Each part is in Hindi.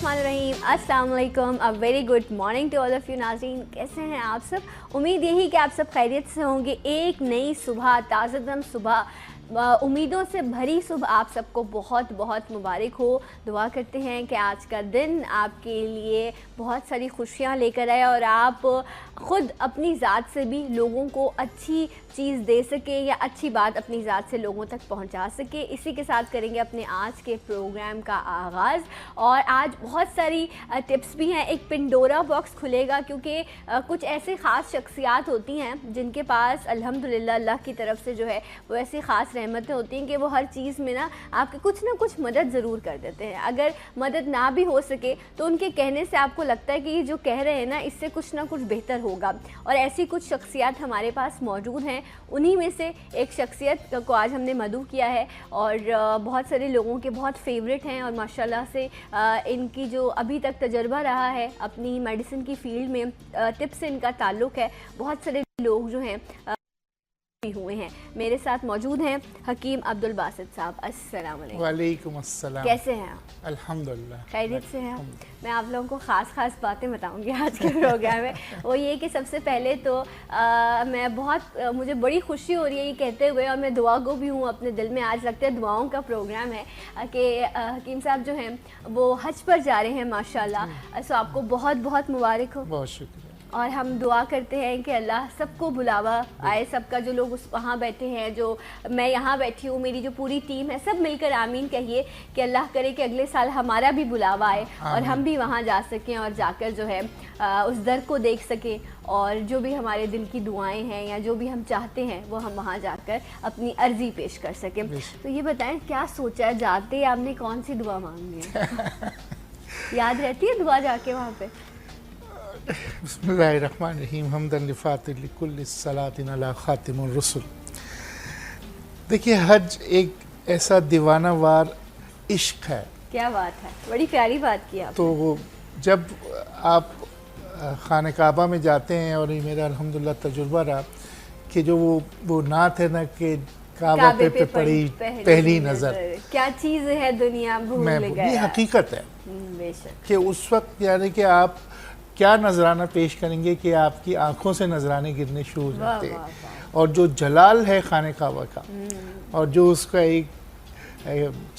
बिस्मिल्लाहिर्रहमानिर्रहीम, अस्सलाम वालेकुम, a very good morning to all of you नाज़रीन। कैसे हैं आप सब? उम्मीद यही कि आप सब खैरियत से होंगे। एक नई सुबह, ताज़ादम सुबह, उम्मीदों से भरी सुबह आप सबको बहुत बहुत मुबारक हो। दुआ करते हैं कि आज का दिन आपके लिए बहुत सारी खुशियाँ लेकर आए और आप ख़ुद अपनी ज़ात से भी लोगों को अच्छी चीज़ दे सके या अच्छी बात अपनी ज़ात से लोगों तक पहुंचा सके। इसी के साथ करेंगे अपने आज के प्रोग्राम का आगाज़। और आज बहुत सारी टिप्स भी हैं। एक पिंडोरा बॉक्स खुलेगा क्योंकि कुछ ऐसे ख़ास शख्सियात होती हैं जिनके पास अल्हम्दुलिल्लाह अल्लाह की तरफ से जो है वो ऐसी ख़ास रहमतें होती हैं कि वो हर चीज़ में ना आपके कुछ ना कुछ मदद ज़रूर कर देते हैं। अगर मदद ना भी हो सके तो उनके कहने से आपको लगता है कि ये जो कह रहे हैं ना इससे कुछ ना कुछ बेहतर होगा। और ऐसी कुछ शख्सियत हमारे पास मौजूद हैं। उन्हीं में से एक शख्सियत को आज हमने मदऊ किया है और बहुत सारे लोगों के बहुत फेवरेट हैं और माशाल्लाह से इनकी जो अभी तक तजर्बा रहा है अपनी मेडिसिन की फील्ड में, टिप्स से इनका ताल्लुक़ है। बहुत सारे लोग जो हैं हुए हैं। मेरे साथ मौजूद हैं हकीम अब्दुल बासित साहब। अस्सलाम वालेकुम। वालेकुम अस्सलाम। कैसे हैं आप? अल्हम्दुलिल्लाह खैरियत से हैं। मैं आप लोगों को ख़ास बातें बताऊंगी आज के प्रोग्राम में। वो ये कि सबसे पहले तो मुझे बड़ी खुशी हो रही है ये कहते हुए, और मैं दुआ गो भी हूँ अपने दिल में। आज लगता है दुआओं का प्रोग्राम है कि हकीम साहब जो हैं वो हज पर जा रहे हैं माशाल्लाह। सो आपको बहुत बहुत मुबारक हो। बहुत शुक्रिया। और हम दुआ करते हैं कि अल्लाह सबको बुलावा आए, सबका जो लोग उस वहाँ बैठे हैं, जो मैं यहाँ बैठी हूँ, मेरी जो पूरी टीम है, सब मिलकर आमीन कहिए कि अल्लाह करे कि अगले साल हमारा भी बुलावा आए और हम भी वहाँ जा सकें और जाकर जो है उस दर को देख सकें और जो भी हमारे दिल की दुआएं हैं या जो भी हम चाहते हैं वो हम वहाँ जाकर अपनी अर्जी पेश कर सकें। तो ये बताएं क्या सोचा है, जाते आपने कौन सी दुआ मांगनी है? याद रहती है दुआ जाके वहाँ पे? बिस्मिल्लाहिर्रहमानिर्रहीम, हम्दन लिफ़ातिह लिकुल्लि सलातिन अला खातिमुर रसूल। देखिए, हज एक ऐसा दीवानावार इश्क है। क्या बात है, बड़ी प्यारी बात की आपने। तो जब आप खाने काबा में जाते हैं, और ये मेरा अल्हम्दुलिल्लाह तजुर्बा रहा कि जो वो नात है ना कि काबा पे पड़ी पहली नज़र, क्या चीज़ है दुनिया भूल गए। ये हकीकत है बेशक कि उस वक्त यानी कि आप क्या नजराना पेश करेंगे कि आपकी आंखों से नजराने गिरने शुरू हो जाते हैं। और जो जलाल है खाने काबा का, और जो उसका एक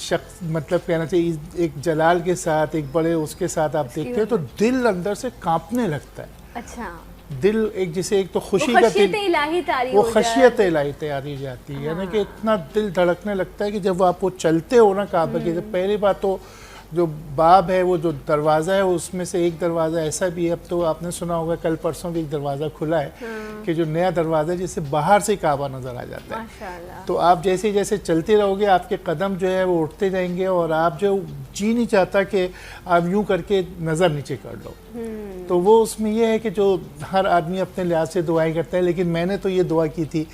शख्स मतलब कहना चाहिए एक जलाल के साथ, एक बड़े उसके साथ आप देखते हैं तो दिल अंदर से कांपने लगता है। अच्छा, दिल एक जिसे एक तो खुशी का दिल, वो खशियत इलाही तैयारी हो जाती है। यानी कि इतना दिल धड़कने लगता है कि जब आप वो चलते हो ना काबा की, जब पहली बात तो जो बाब है, वो जो दरवाज़ा है, उसमें से एक दरवाज़ा ऐसा भी है, अब तो आपने सुना होगा कल परसों भी एक दरवाज़ा खुला है कि जो नया दरवाज़ा है जिससे बाहर से काबा नज़र आ जाता है। तो आप जैसे जैसे चलते रहोगे आपके कदम जो है वो उठते जाएंगे और आप जो जी नहीं चाहता कि आप यूं करके नज़र नीचे कर लो। तो वो उसमें यह है कि जो हर आदमी अपने लिहाज से दुआएं करता है, लेकिन मैंने तो ये दुआ की थी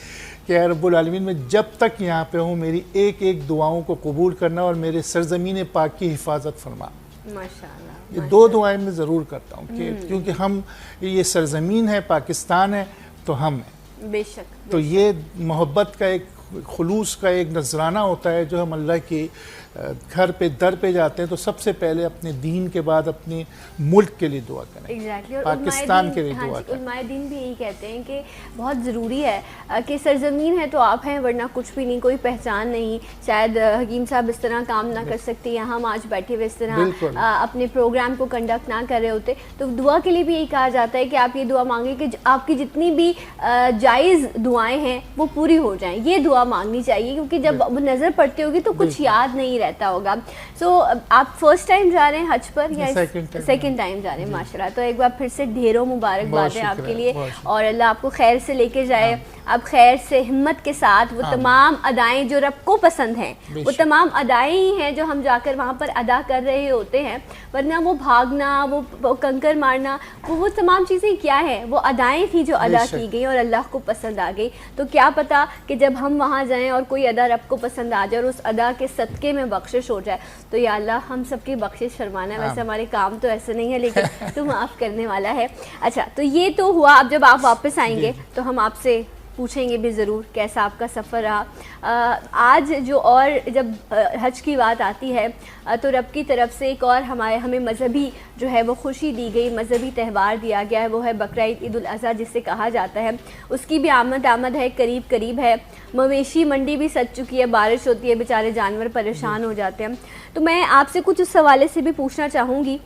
कि या रब्बुल आलमीन में जब तक यहाँ पे हूँ मेरी एक एक दुआओं को कबूल करना और मेरे सरजमीन पाक की हिफाजत फरमा। माशाअल्लाह, ये दो दुआएं मैं ज़रूर करता हूँ कि क्योंकि हम ये सरजमीन है, पाकिस्तान है, तो हम हैं। बेशक। तो ये मोहब्बत का एक खुलूस का एक नजराना होता है जो हम अल्लाह की घर पे दर पे जाते हैं तो सबसे पहले अपने दीन के बाद अपने मुल्क के लिए दुआ करें। एग्जैक्टली। और पाकिस्तान के लिए दुआ करें। उलमाए दीन भी यही कहते हैं कि बहुत ज़रूरी है कि सरजमीन है तो आप हैं, वरना कुछ भी नहीं, कोई पहचान नहीं। शायद हकीम साहब इस तरह काम ना कर सकते या हम आज बैठे हुए इस तरह अपने प्रोग्राम को कंडक्ट ना कर रहे होते। तो दुआ के लिए भी यही कहा जाता है कि आप ये दुआ मांगे कि आपकी जितनी भी जायज़ दुआएँ हैं वो पूरी हो जाएँ। ये दुआ मांगनी चाहिए क्योंकि जब नज़र पड़ती होगी तो कुछ याद नहीं रहता होगा। सो आप फर्स्ट टाइम जा रहे हैं हज पर या सेकंड टाइम जा रहे हैं? माशाल्लाह। तो एक बार फिर से ढेरों मुबारकबाद है आपके लिए और अल्लाह आपको खैर से लेके जाए। आप खैर से हिम्मत के साथ वो तमाम अदाएं जो रब को पसंद हैं, वो तमाम अदाएं ही हैं जो हम जाकर वहाँ पर अदा कर रहे होते हैं। वरना वो भागना, वो कंकर मारना, वो तमाम चीज़ें क्या है, वो अदाएं थी जो अदा की गई और अल्लाह को पसंद आ गई। तो क्या पता कि जब हम वहाँ जाएं और कोई अदा रब को पसंद आ जाए और उस अदा के सदक़े में बख्शिश हो जाए, तो या अल्लाह हम सबकी बख्शिश फरमाना है। वैसे हमारे काम तो ऐसे नहीं है, लेकिन तो माफ़ करने वाला है। अच्छा, तो ये तो हुआ। अब जब आप वापस आएंगे तो हम आपसे पूछेंगे भी ज़रूर कैसा आपका सफ़र रहा। आज जो और जब हज की बात आती है तो रब की तरफ से एक और हमें मजहबी जो है वो खुशी दी गई, मजहबी त्यौहार दिया गया है, वो है बकरीद, ईद उल अज़हा जिसे कहा जाता है। उसकी भी आमद है, करीब करीब है। मवेशी मंडी भी सज चुकी है, बारिश होती है, बेचारे जानवर परेशान हो जाते हैं। तो मैं आपसे कुछ उस हवाले से भी पूछना चाहूँगी।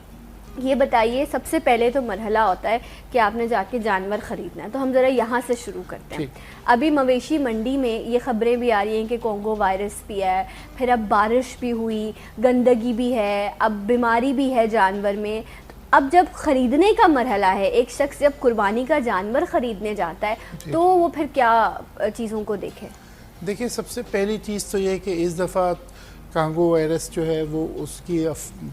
ये बताइए, सबसे पहले तो मरहला होता है कि आपने जाके जानवर ख़रीदना है, तो हम ज़रा यहाँ से शुरू करते हैं। अभी मवेशी मंडी में ये ख़बरें भी आ रही हैं कि कोंगो वायरस भी है, फिर अब बारिश भी हुई, गंदगी भी है, अब बीमारी भी है जानवर में। अब जब ख़रीदने का मरहला है, एक शख्स जब कुर्बानी का जानवर ख़रीदने जाता है तो वो फिर क्या चीज़ों को देखे? देखिए, सबसे पहली चीज़ तो ये है कि इस दफ़ा कांगो वायरस जो है वो उसकी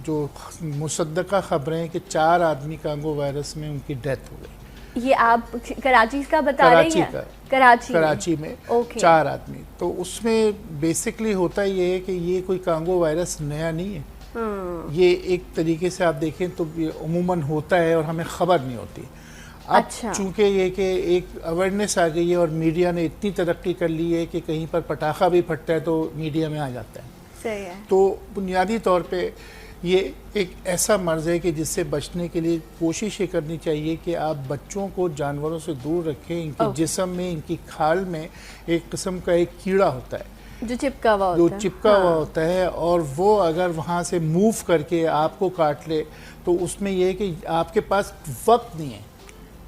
जो मुसद्दका खबरें हैं कि 4 आदमी कांगो वायरस में उनकी डेथ हो गई। ये आप कराची का बता रहे हैं? कराची में 4 आदमी। तो उसमें बेसिकली होता ये है कि ये कोई कांगो वायरस नया नहीं है। ये एक तरीके से आप देखें तो ये उमूमन होता है और हमें खबर नहीं होती। अब चूँकि ये कि एक अवेयरनेस आ गई है और मीडिया ने इतनी तरक्की कर ली है कि कहीं पर पटाखा भी फटता है तो मीडिया में आ जाता है। सही है। तो बुनियादी तौर पे ये एक ऐसा मर्ज़ है कि जिससे बचने के लिए कोशिश ये करनी चाहिए कि आप बच्चों को जानवरों से दूर रखें। इनके जिस्म में, इनकी खाल में एक किस्म का एक कीड़ा होता है जो चिपका हुआ होता है और वो अगर वहाँ से मूव करके आपको काट ले तो उसमें यह है कि आपके पास वक्त नहीं है।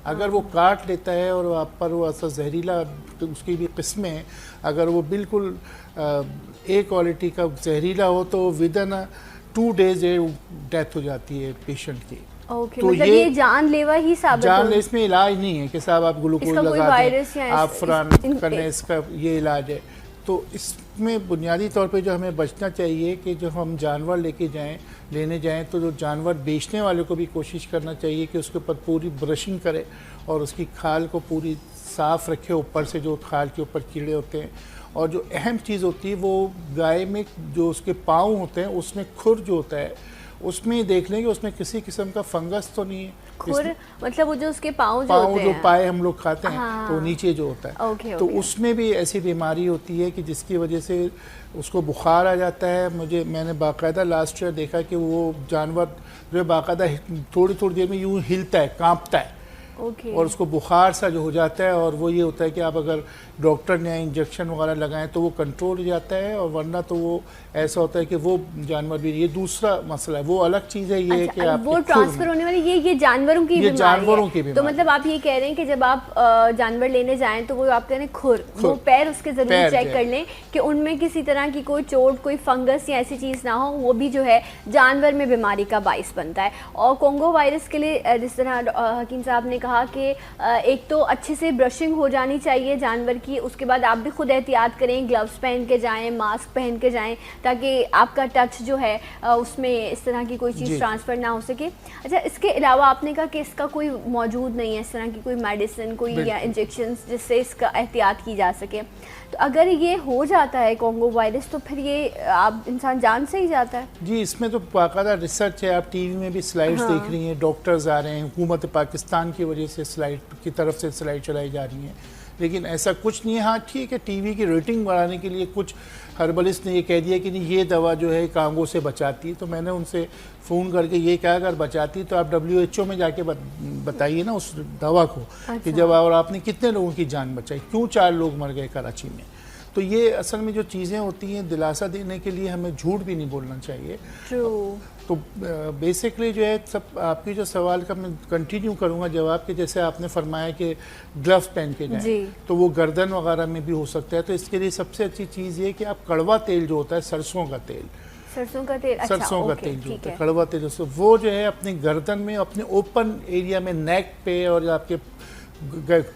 अगर वो काट लेता है और आप पर वो ऐसा जहरीला, तो उसकी भी किस्में हैं, अगर वो बिल्कुल ए क्वालिटी का जहरीला हो तो विदिन 2 डेज डेथ हो जाती है पेशेंट की। तो मतलब ये जानलेवा ही साबित हो। इसमें इलाज नहीं है कि साहब आप ग्लूकोज लगा दें, आप फरान करने, इसका ये इलाज है। तो इसमें बुनियादी तौर पे जो हमें बचना चाहिए कि जो हम जानवर लेने जाएं तो जो जानवर बेचने वाले को भी कोशिश करना चाहिए कि उसके ऊपर पूरी ब्रशिंग करे और उसकी खाल को पूरी साफ़ रखे, ऊपर से जो खाल के ऊपर कीड़े होते हैं। और जो अहम चीज़ होती है वो गाय में जो उसके पाँव होते हैं उसमें खुर जो होता है उसमें देख लें कि उसमें किसी किस्म का फंगस तो नहीं है। खुर मतलब वो जो उसके पाँव जो पाए हम लोग खाते हैं तो नीचे जो होता है तो उसमें भी ऐसी बीमारी होती है कि जिसकी वजह से उसको बुखार आ जाता है। मैंने बाकायदा लास्ट ईयर देखा कि वो जानवर जो बाकायदा थोड़ी थोड़ी देर में यूँ हिलता है, कांपता है और उसको बुखार सा जो हो जाता है। और वो ये होता है कि आप अगर डॉक्टर ने इंजेक्शन वगैरह लगाएं तो वो कंट्रोल हो जाता है और वरना तो वो ऐसा होता है कि वो जानवर भी, ये दूसरा मसला है, वो अलग चीज़ है। ये कि आप वो ट्रांसफर होने वाली ये जानवरों की बीमारी है। तो मतलब आप ये कह रहे हैं कि जब आप जानवर लेने जाएं तो वो आप कह रहे हैं खुर, वो पैर उसके जरूर चेक कर लें कि उनमें किसी तरह की कोई चोट, कोई फंगस या ऐसी चीज़ ना हो, वो भी जो है जानवर में बीमारी का बाइस बनता है। और कोंगो वायरस के लिए जिस तरह हकीम साहब ने कहा कि एक तो अच्छे से ब्रशिंग हो जानी चाहिए जानवर की, उसके बाद आप भी खुद एहतियात करें, ग्लव्स पहन के जाएं, मास्क पहन के जाएं ताकि आपका टच जो है उसमें इस तरह की कोई चीज़ ट्रांसफ़र ना हो सके। अच्छा, इसके अलावा आपने कहा कि इसका कोई मौजूद नहीं है, इस तरह की कोई मेडिसिन, कोई या इंजेक्शन जिससे इसका एहतियात की जा सके। तो अगर ये हो जाता है कोंगो वायरस तो फिर ये आप इंसान जान से ही जाता है? जी, इसमें तो बाकायदा रिसर्च है। आप टीवी में भी स्लाइड्स देख रही हैं, डॉक्टर्स आ रहे हैं, हुकूमत पाकिस्तान की वजह से स्लाइड की तरफ से स्लाइड चलाई जा रही हैं, लेकिन ऐसा कुछ नहीं है। हाँ ठीक है, टीवी की रेटिंग बढ़ाने के लिए कुछ हर्बलिस्ट ने ये कह दिया कि नहीं ये दवा जो है कांगो से बचाती है। तो मैंने उनसे फ़ोन करके ये कहा अगर बचाती तो आप WHO में जाके बताइए ना उस दवा को। अच्छा। कि जब और आपने कितने लोगों की जान बचाई, क्यों 4 लोग मर गए कराची में। तो ये असल में जो चीज़ें होती हैं दिलासा देने के लिए हमें झूठ भी नहीं बोलना चाहिए। तो बेसिकली जो है सब आपकी जो सवाल का मैं कंटिन्यू करूँगा जवाब के, जैसे आपने फरमाया कि ग्लव्स पहन के जाएं तो वो गर्दन वगैरह में भी हो सकता है। तो इसके लिए सबसे अच्छी चीज़ ये कि आप कड़वा तेल जो होता है, सरसों का तेल सरसों का तेल जो होता है, कड़वा तेल, वो जो है अपनी गर्दन में, अपने ओपन एरिया में, नेक पे और आपके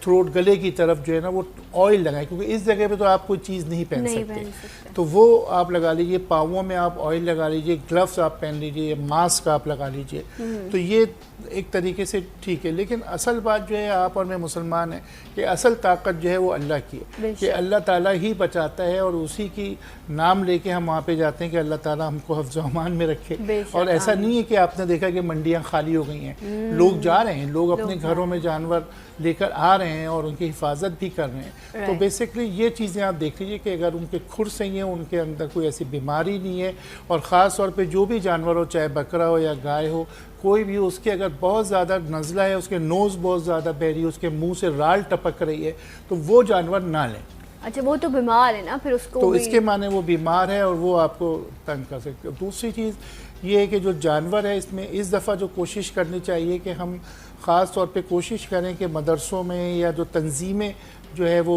थ्रोट, गले की तरफ जो है ना वो ऑयल लगाएं, क्योंकि इस जगह पे तो आप कोई चीज़ नहीं पहन सकते। तो वो आप लगा लीजिए, पाँवों में आप ऑयल लगा लीजिए, ग्लव्स आप पहन लीजिए, मास्क आप लगा लीजिए। तो ये एक तरीके से ठीक है। लेकिन असल बात जो है, आप और मैं मुसलमान हैं, कि असल ताकत जो है वो अल्लाह की है, कि अल्लाह ताला ही बचाता है और उसी की नाम लेके हम वहाँ पे जाते हैं कि अल्लाह ताला हमको हिफ्ज़ व अमान में रखे। और ऐसा नहीं है कि आपने देखा कि मंडियाँ खाली हो गई हैं, लोग जा रहे हैं, लोग अपने घरों में जानवर लेकर आ रहे हैं और उनकी हिफाजत भी कर रहे हैं। तो बेसिकली ये चीज़ें आप देख लीजिए कि अगर उनके खुर सही हैं, उनके अंदर कोई ऐसी बीमारी नहीं है, और ख़ास तौर पे जो भी जानवर हो, चाहे बकरा हो या गाय हो, कोई भी, उसके अगर बहुत ज़्यादा नज़ला है, उसके नोज़ बहुत ज़्यादा बह रही है, उसके मुंह से राल टपक रही है, तो वो जानवर ना लें। अच्छा, वो तो बीमार है ना, फिर उसको तो भी... इसके माने वो बीमार है और वो आपको तंग कर सकते हैं। दूसरी चीज़ ये है कि जो जानवर है, इसमें इस दफ़ा जो कोशिश करनी चाहिए कि हम ख़ास तौर पे कोशिश करें कि मदरसों में या जो तंजीमें जो है वो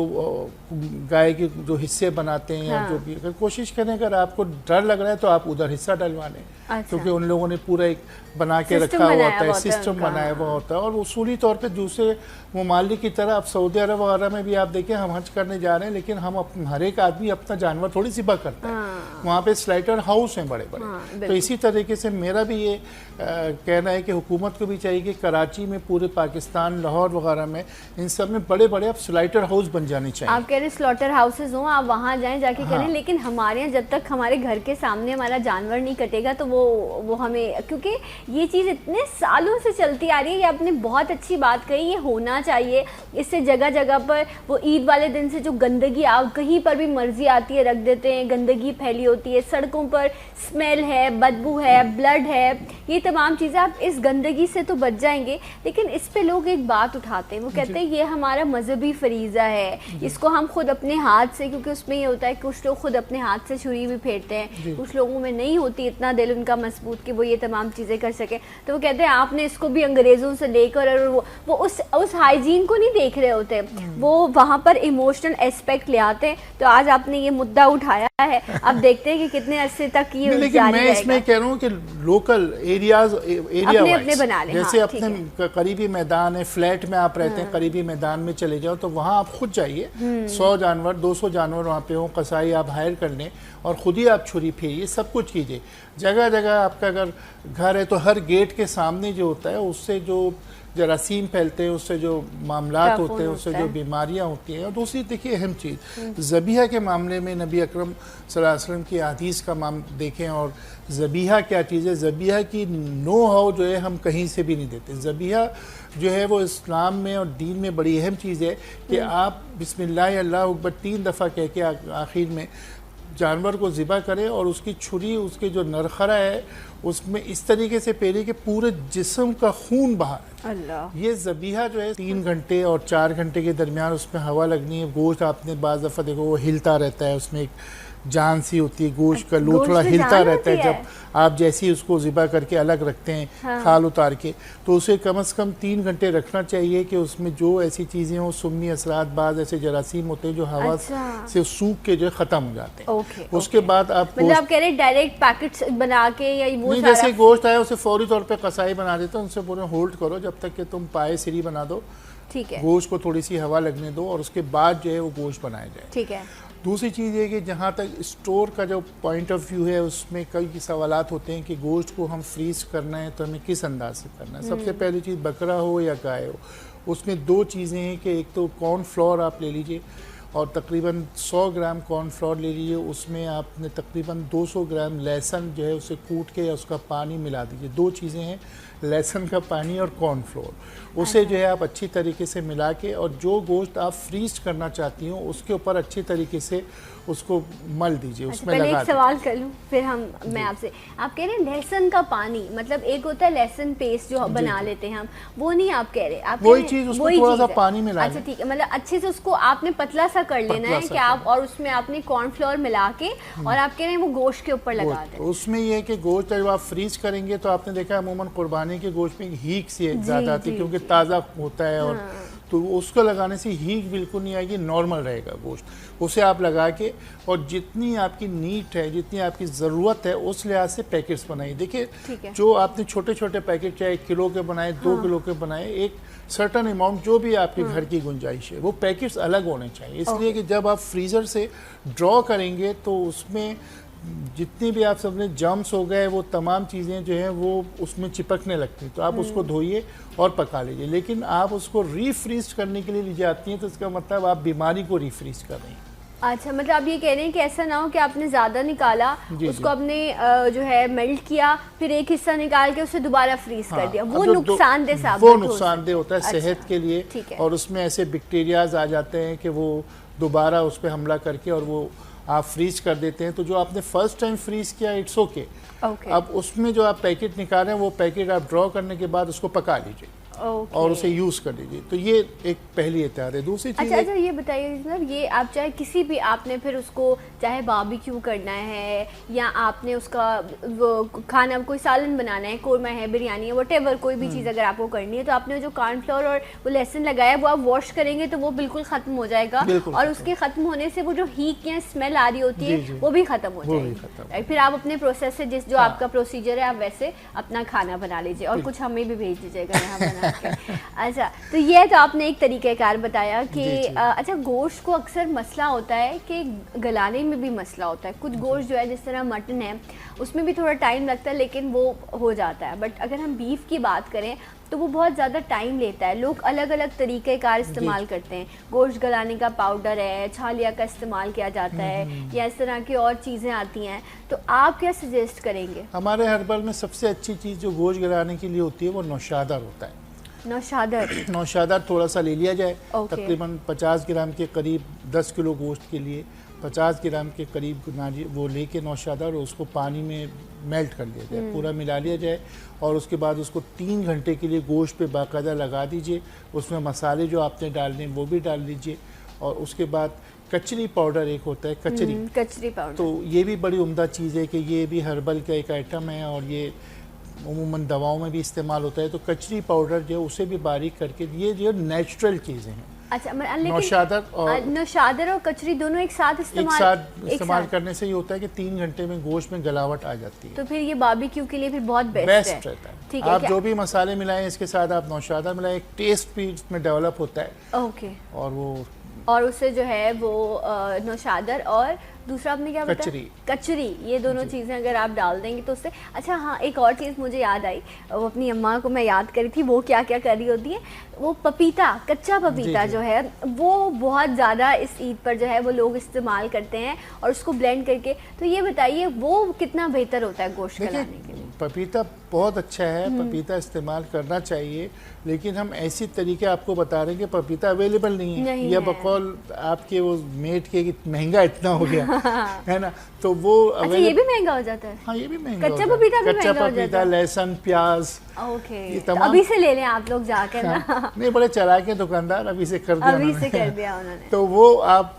गाय के जो हिस्से बनाते हैं, या जो भी, अगर कोशिश करें, अगर आपको डर लग रहा है तो आप उधर हिस्सा डलवा लें। क्योंकि उन लोगों ने पूरा एक बना के रखा हुआ होता है, सिस्टम बनाया हुआ होता है। और उसूली तौर पे दूसरे ममालिक की तरह, अब सऊदी अरब वगैरह में भी आप देखें, हम हज करने जा रहे हैं, लेकिन हम हर एक आदमी अपना जानवर थोड़ी ज़िबा करता है। वहाँ पे स्लाइटर हाउस हैं बड़े बड़े। तो इसी तरीके से मेरा भी ये कहना है कि हुकूमत को भी चाहिए कि कराची में, पूरे पाकिस्तान, लाहौर वगैरह में, इन सब में बड़े बड़े अब स्लाइटर हाउस बन जाने चाहिए। आप कह रहे स्लॉटर हाउसेज हों, आप वहाँ जाएं, जाके करें। लेकिन हमारे यहाँ जब तक हमारे घर के सामने हमारा जानवर नहीं कटेगा तो वो हमें, क्योंकि ये चीज़ इतने सालों से चलती आ रही है। ये आपने बहुत अच्छी बात कही, ये होना चाहिए। इससे जगह जगह पर वो ईद वाले दिन से जो गंदगी, आप कहीं पर भी मर्जी आती है रख देते हैं, गंदगी फैली होती है, सड़कों पर स्मेल है, बदबू है, ब्लड है, ये तमाम चीज़ें, आप इस गंदगी से तो बच जाएंगे। लेकिन इस पे लोग एक बात उठाते हैं, वो कहते हैं ये हमारा मजहबी फरीज़ा है, इसको हम खुद अपने हाथ से, क्योंकि उसमें ये होता है कुछ लोग खुद अपने हाथ से छुरी भी फेरते हैं, कुछ लोगों में नहीं होती इतना दिल उनका मजबूत कि वो ये तमाम चीज़ें कर सके। तो वो कहते हैं आपने इसको भी अंग्रेज़ों से लेकर, और वो उस हाइजीन को नहीं देख रहे होते, वो वहाँ पर इमोशनल एस्पेक्ट ले आते हैं। तो आज आपने ये मुद्दा उठाया है, अब देखते हैं कि कितने अरसे तक ये लेकिन मैं इसमें कह रहा हूँ कि लोकल एरिया अपने बना लें। जैसे अपने करीबी मैदान है, फ्लैट में आप रहते हैं, करीबी मैदान में चले जाओ, तो वहाँ आप खुद जाइए, 100 जानवर 200 जानवर वहाँ पे हो, कसाई आप हायर कर लें और ख़ुद ही आप छुरी फेरिए, सब कुछ कीजिए। जगह जगह आपका अगर घर है तो हर गेट के सामने जो होता है, उससे जो जरासीम फैलते हैं, उससे जो मामलात होते हैं, उससे जो बीमारियां होती हैं। और दूसरी देखिए अहम चीज़, ज़बीहा के मामले में नबी अकरम सल्लल्लाहु अलैहि वसल्लम की हदीस का देखें, और ज़बीहा क्या चीज़ है, ज़बीहा की नो हाउ जो है हम कहीं से भी नहीं देते। ज़बीहा जो है वो इस्लाम में और दीन में बड़ी अहम चीज़ है कि आप बिस्मिल्लाह अल्लाहु अकबर 3 दफ़ा कह के आखिर में जानवर को ज़िबा करें, और उसकी छुरी, उसके जो नरखरा है, उसमें इस तरीके से पेरी कि पूरे जिस्म का खून बाहर। अल्लाह। ये ज़बीहा जो है 3 घंटे और 4 घंटे के दरमियान उसमें हवा लगनी है। गोश्त आपने बाज़ दफ़ा देखो वो हिलता रहता है, उसमें एक जान सी होती है, गोश्त का लो थोड़ा हिलता रहता है। जब आप जैसे ही उसको ज़िबा करके अलग रखते हैं, खाल उतार के, तो उसे कम से कम 3 घंटे रखना चाहिए कि उसमें जो ऐसी चीज़ें हो, सुम्मी असरात, बाद ऐसे जरासीम होते हैं जो हवा से सूख के जो ख़त्म हो जाते हैं। उसके बाद आप मतलब आप कह रहे डायरेक्ट पैकेट्स बना के, या वो नहीं, जैसे गोश्त आया उसे फौरी तौर पे कसाई बना देते हैं, उनसे पूरे होल्ड करो जब तक कि तुम पाए सीरी बना दो, ठीक है, गोश्त को थोड़ी सी हवा लगने दो, और उसके बाद जो है वो गोश्त बनाया जाए, ठीक है। दूसरी चीज़ ये कि जहाँ तक स्टोर का जो पॉइंट ऑफ व्यू है, उसमें कई सवालात होते हैं कि गोश्त को हम फ्रीज करना है तो हमें किस अंदाज से करना है। सबसे पहली चीज़, बकरा हो या गाय हो, उसमें 2 चीज़ें हैं कि एक तो कॉर्नफ्लोर आप ले लीजिए, और तकरीबन 100 ग्राम कॉर्नफ्लोर ले लीजिए, उसमें आपने तकरीबन 200 ग्राम लहसुन जो है उसे कूट के या उसका पानी मिला दीजिए। 2 चीज़ें हैं, लहसुन का पानी और कॉर्नफ्लोर, उसे जो है आप अच्छी तरीके से मिला के, और जो गोश्त आप फ्रीज करना चाहती हो उसके ऊपर अच्छी तरीके से उसको मल दीजिए। उसमें पहले लगा एक सवाल कर लूँ, फिर मैं आपसे, आप कह रहे हैं लहसुन का पानी, मतलब एक होता है लहसुन पेस्ट जो बना लेते हैं हम, वो नहीं आप कह रहे, आप वही चीज़, उसमें थोड़ा सा पानी मिला। अच्छा ठीक है, मतलब अच्छे से उसको आपने पतला सा कर लेना है कि आप, और उसमें आपने कॉर्नफ्लोर मिला के, और आप कह रहे हैं वो गोश्त के ऊपर लगा दें। उसमें ये है कि गोश्त जब आप फ्रीज करेंगे तो आपने देखा अमूमन कुर्बानी के गोश्त में हीक सी ज़्यादा आती है, क्योंकि ताज़ा होता है, और तो उसको लगाने से हीक बिल्कुल नहीं आएगी, नॉर्मल रहेगा गोश्त। उसे आप लगा के, और जितनी आपकी नीड है, जितनी आपकी ज़रूरत है, उस लिहाज से पैकेट्स बनाइए। देखिए जो आपने छोटे छोटे पैकेट, चाहे 1 किलो के बनाए, 2 किलो के बनाए, एक सर्टन अमाउंट जो भी आपके घर की गुंजाइश है, वो पैकेट्स अलग होने चाहिए। इसलिए कि जब आप फ्रीज़र से ड्रॉ करेंगे तो उसमें जितनी भी आप सबने जम्स हो गए, वो तमाम चीज़ें जो हैं वो उसमें चिपकने लगती हैं। तो आप उसको धोइए और पका लीजिए। लेकिन आप उसको रीफ्रीज करने के लिए ले जाती हैं तो इसका मतलब आप बीमारी को रीफ्रीज कर रही हैं। अच्छा, मतलब आप ये कह रहे हैं कि ऐसा ना हो कि आपने ज़्यादा निकाला, जी, उसको आपने जो है मेल्ट किया, फिर एक हिस्सा निकाल के उसे दोबारा फ्रीज कर दिया, वो नुकसानदेह साबित वो नुकसानदेह होता है सेहत के लिए। ठीक है। और उसमें ऐसे बैक्टीरियाज आ जाते हैं कि वो दोबारा उस पर हमला करके और वो आप फ्रीज कर देते हैं। तो जो आपने फर्स्ट टाइम फ्रीज किया इट्स ओके। अब उसमें जो आप पैकेट निकाल रहे हैं वो पैकेट आप ड्रॉ करने के बाद उसको पका लीजिए और उसे यूज कर लीजिए। तो ये एक पहली एहतियात है। दूसरी चीज अच्छा, ये बताइए सर, ये आप चाहे किसी भी, आपने फिर उसको चाहे बारबेक्यू करना है या आपने उसका वो खाना, कोई सालन बनाना है, कोरमा है, बिरयानी है, व्हाटएवर कोई भी चीज़ अगर आपको करनी है, तो आपने जो कॉर्नफ्लोर और वो लहसुन लगाया वो आप वॉश करेंगे तो वो बिल्कुल खत्म हो जाएगा, और उसके खत्म होने से वो जो हीट या स्मेल आ रही होती है वो भी खत्म हो जाएगी। फिर आप अपने प्रोसेस से जो आपका प्रोसीजर है आप वैसे अपना खाना बना लीजिए और कुछ हमें भी भेज दीजिएगा यहाँ बना। अच्छा, तो ये तो आपने एक तरीक़ेकार बताया कि अच्छा, गोश्त को अक्सर मसला होता है कि गलाने में भी मसला होता है। कुछ गोश्त जो है, जिस तरह मटन है, उसमें भी थोड़ा टाइम लगता है लेकिन वो हो जाता है। बट अगर हम बीफ की बात करें तो वो बहुत ज़्यादा टाइम लेता है। लोग अलग अलग तरीक़ेकार इस्तेमाल करते हैं। गोश्त गलाने का पाउडर है, छालिया का इस्तेमाल किया जाता है, या इस तरह की और चीज़ें आती हैं। तो आप क्या सजेस्ट करेंगे? हमारे हर्बल में सबसे अच्छी चीज़ जो गोश्त गलाने के लिए होती है वो नौशादर होता है। नौशादर थोड़ा सा ले लिया जाए, तकरीबन 50 ग्राम के करीब, 10 किलो गोश्त के लिए 50 ग्राम के करीब वो लेके नौशादर, उसको पानी में मेल्ट कर लिया जाए, पूरा मिला लिया जाए। और उसके बाद उसको 3 घंटे के लिए गोश्त पे बाकायदा लगा दीजिए। उसमें मसाले जो आपने डालने वो भी डाल लीजिए। और उसके बाद कचरी पाउडर एक होता है, कचरी पाउडर, तो ये भी बड़ी उम्दा चीज़ है कि ये भी हर्बल का एक आइटम है और ये उमूमन दवाओं में भी इस्तेमाल होता है। तो कचरी पाउडर जो है उसे भी बारीक करके, ये जो नेचुरल चीज़ें हैं। अच्छा, नौशादर और कचरी दोनों एक साथ इस्तेमाल करने से ये होता है कि 3 घंटे में गोश्त में गलावट आ जाती है। तो फिर ये बारबेक्यू के लिए फिर बहुत बेस्ट रहता है। ठीक है, आप जो भी मसाले मिलाएं इसके साथ आप नौशादर मिलाएं, एक टेस्ट भी इसमें डेवलप होता है। ओके। और उससे जो है वो नौशादर और दूसरा आपने क्या बताया? कचरी, ये दोनों चीज़ें अगर आप डाल देंगे तो उससे। अच्छा हाँ, एक और चीज़ मुझे याद आई, वो अपनी अम्मा को मैं याद करी थी, वो क्या क्या कर रही होती है, वो पपीता, कच्चा पपीता जो है वो बहुत ज़्यादा इस ईद पर जो है वो लोग इस्तेमाल करते हैं और उसको ब्लेंड करके। तो ये बताइए वो कितना बेहतर होता है गोश्त गलाने के लिए? पपीता बहुत अच्छा है, पपीता इस्तेमाल करना चाहिए, लेकिन हम ऐसी तरीके आपको बता रहे हैं कि पपीता अवेलेबल नहीं है, या बकौल आपके वो मेट के महंगा इतना हो गया है ना, तो वो अच्छा, ये भी महंगा हो जाता है? हाँ, ये भी महंगा, कच्चा पपीता, लहसुन, प्याज, ओके। तो अभी से ले लें आप लोग जाकर ना। नहीं, बड़े चालाक दुकानदार, अभी से कर दिया उन्होंने। तो वो आप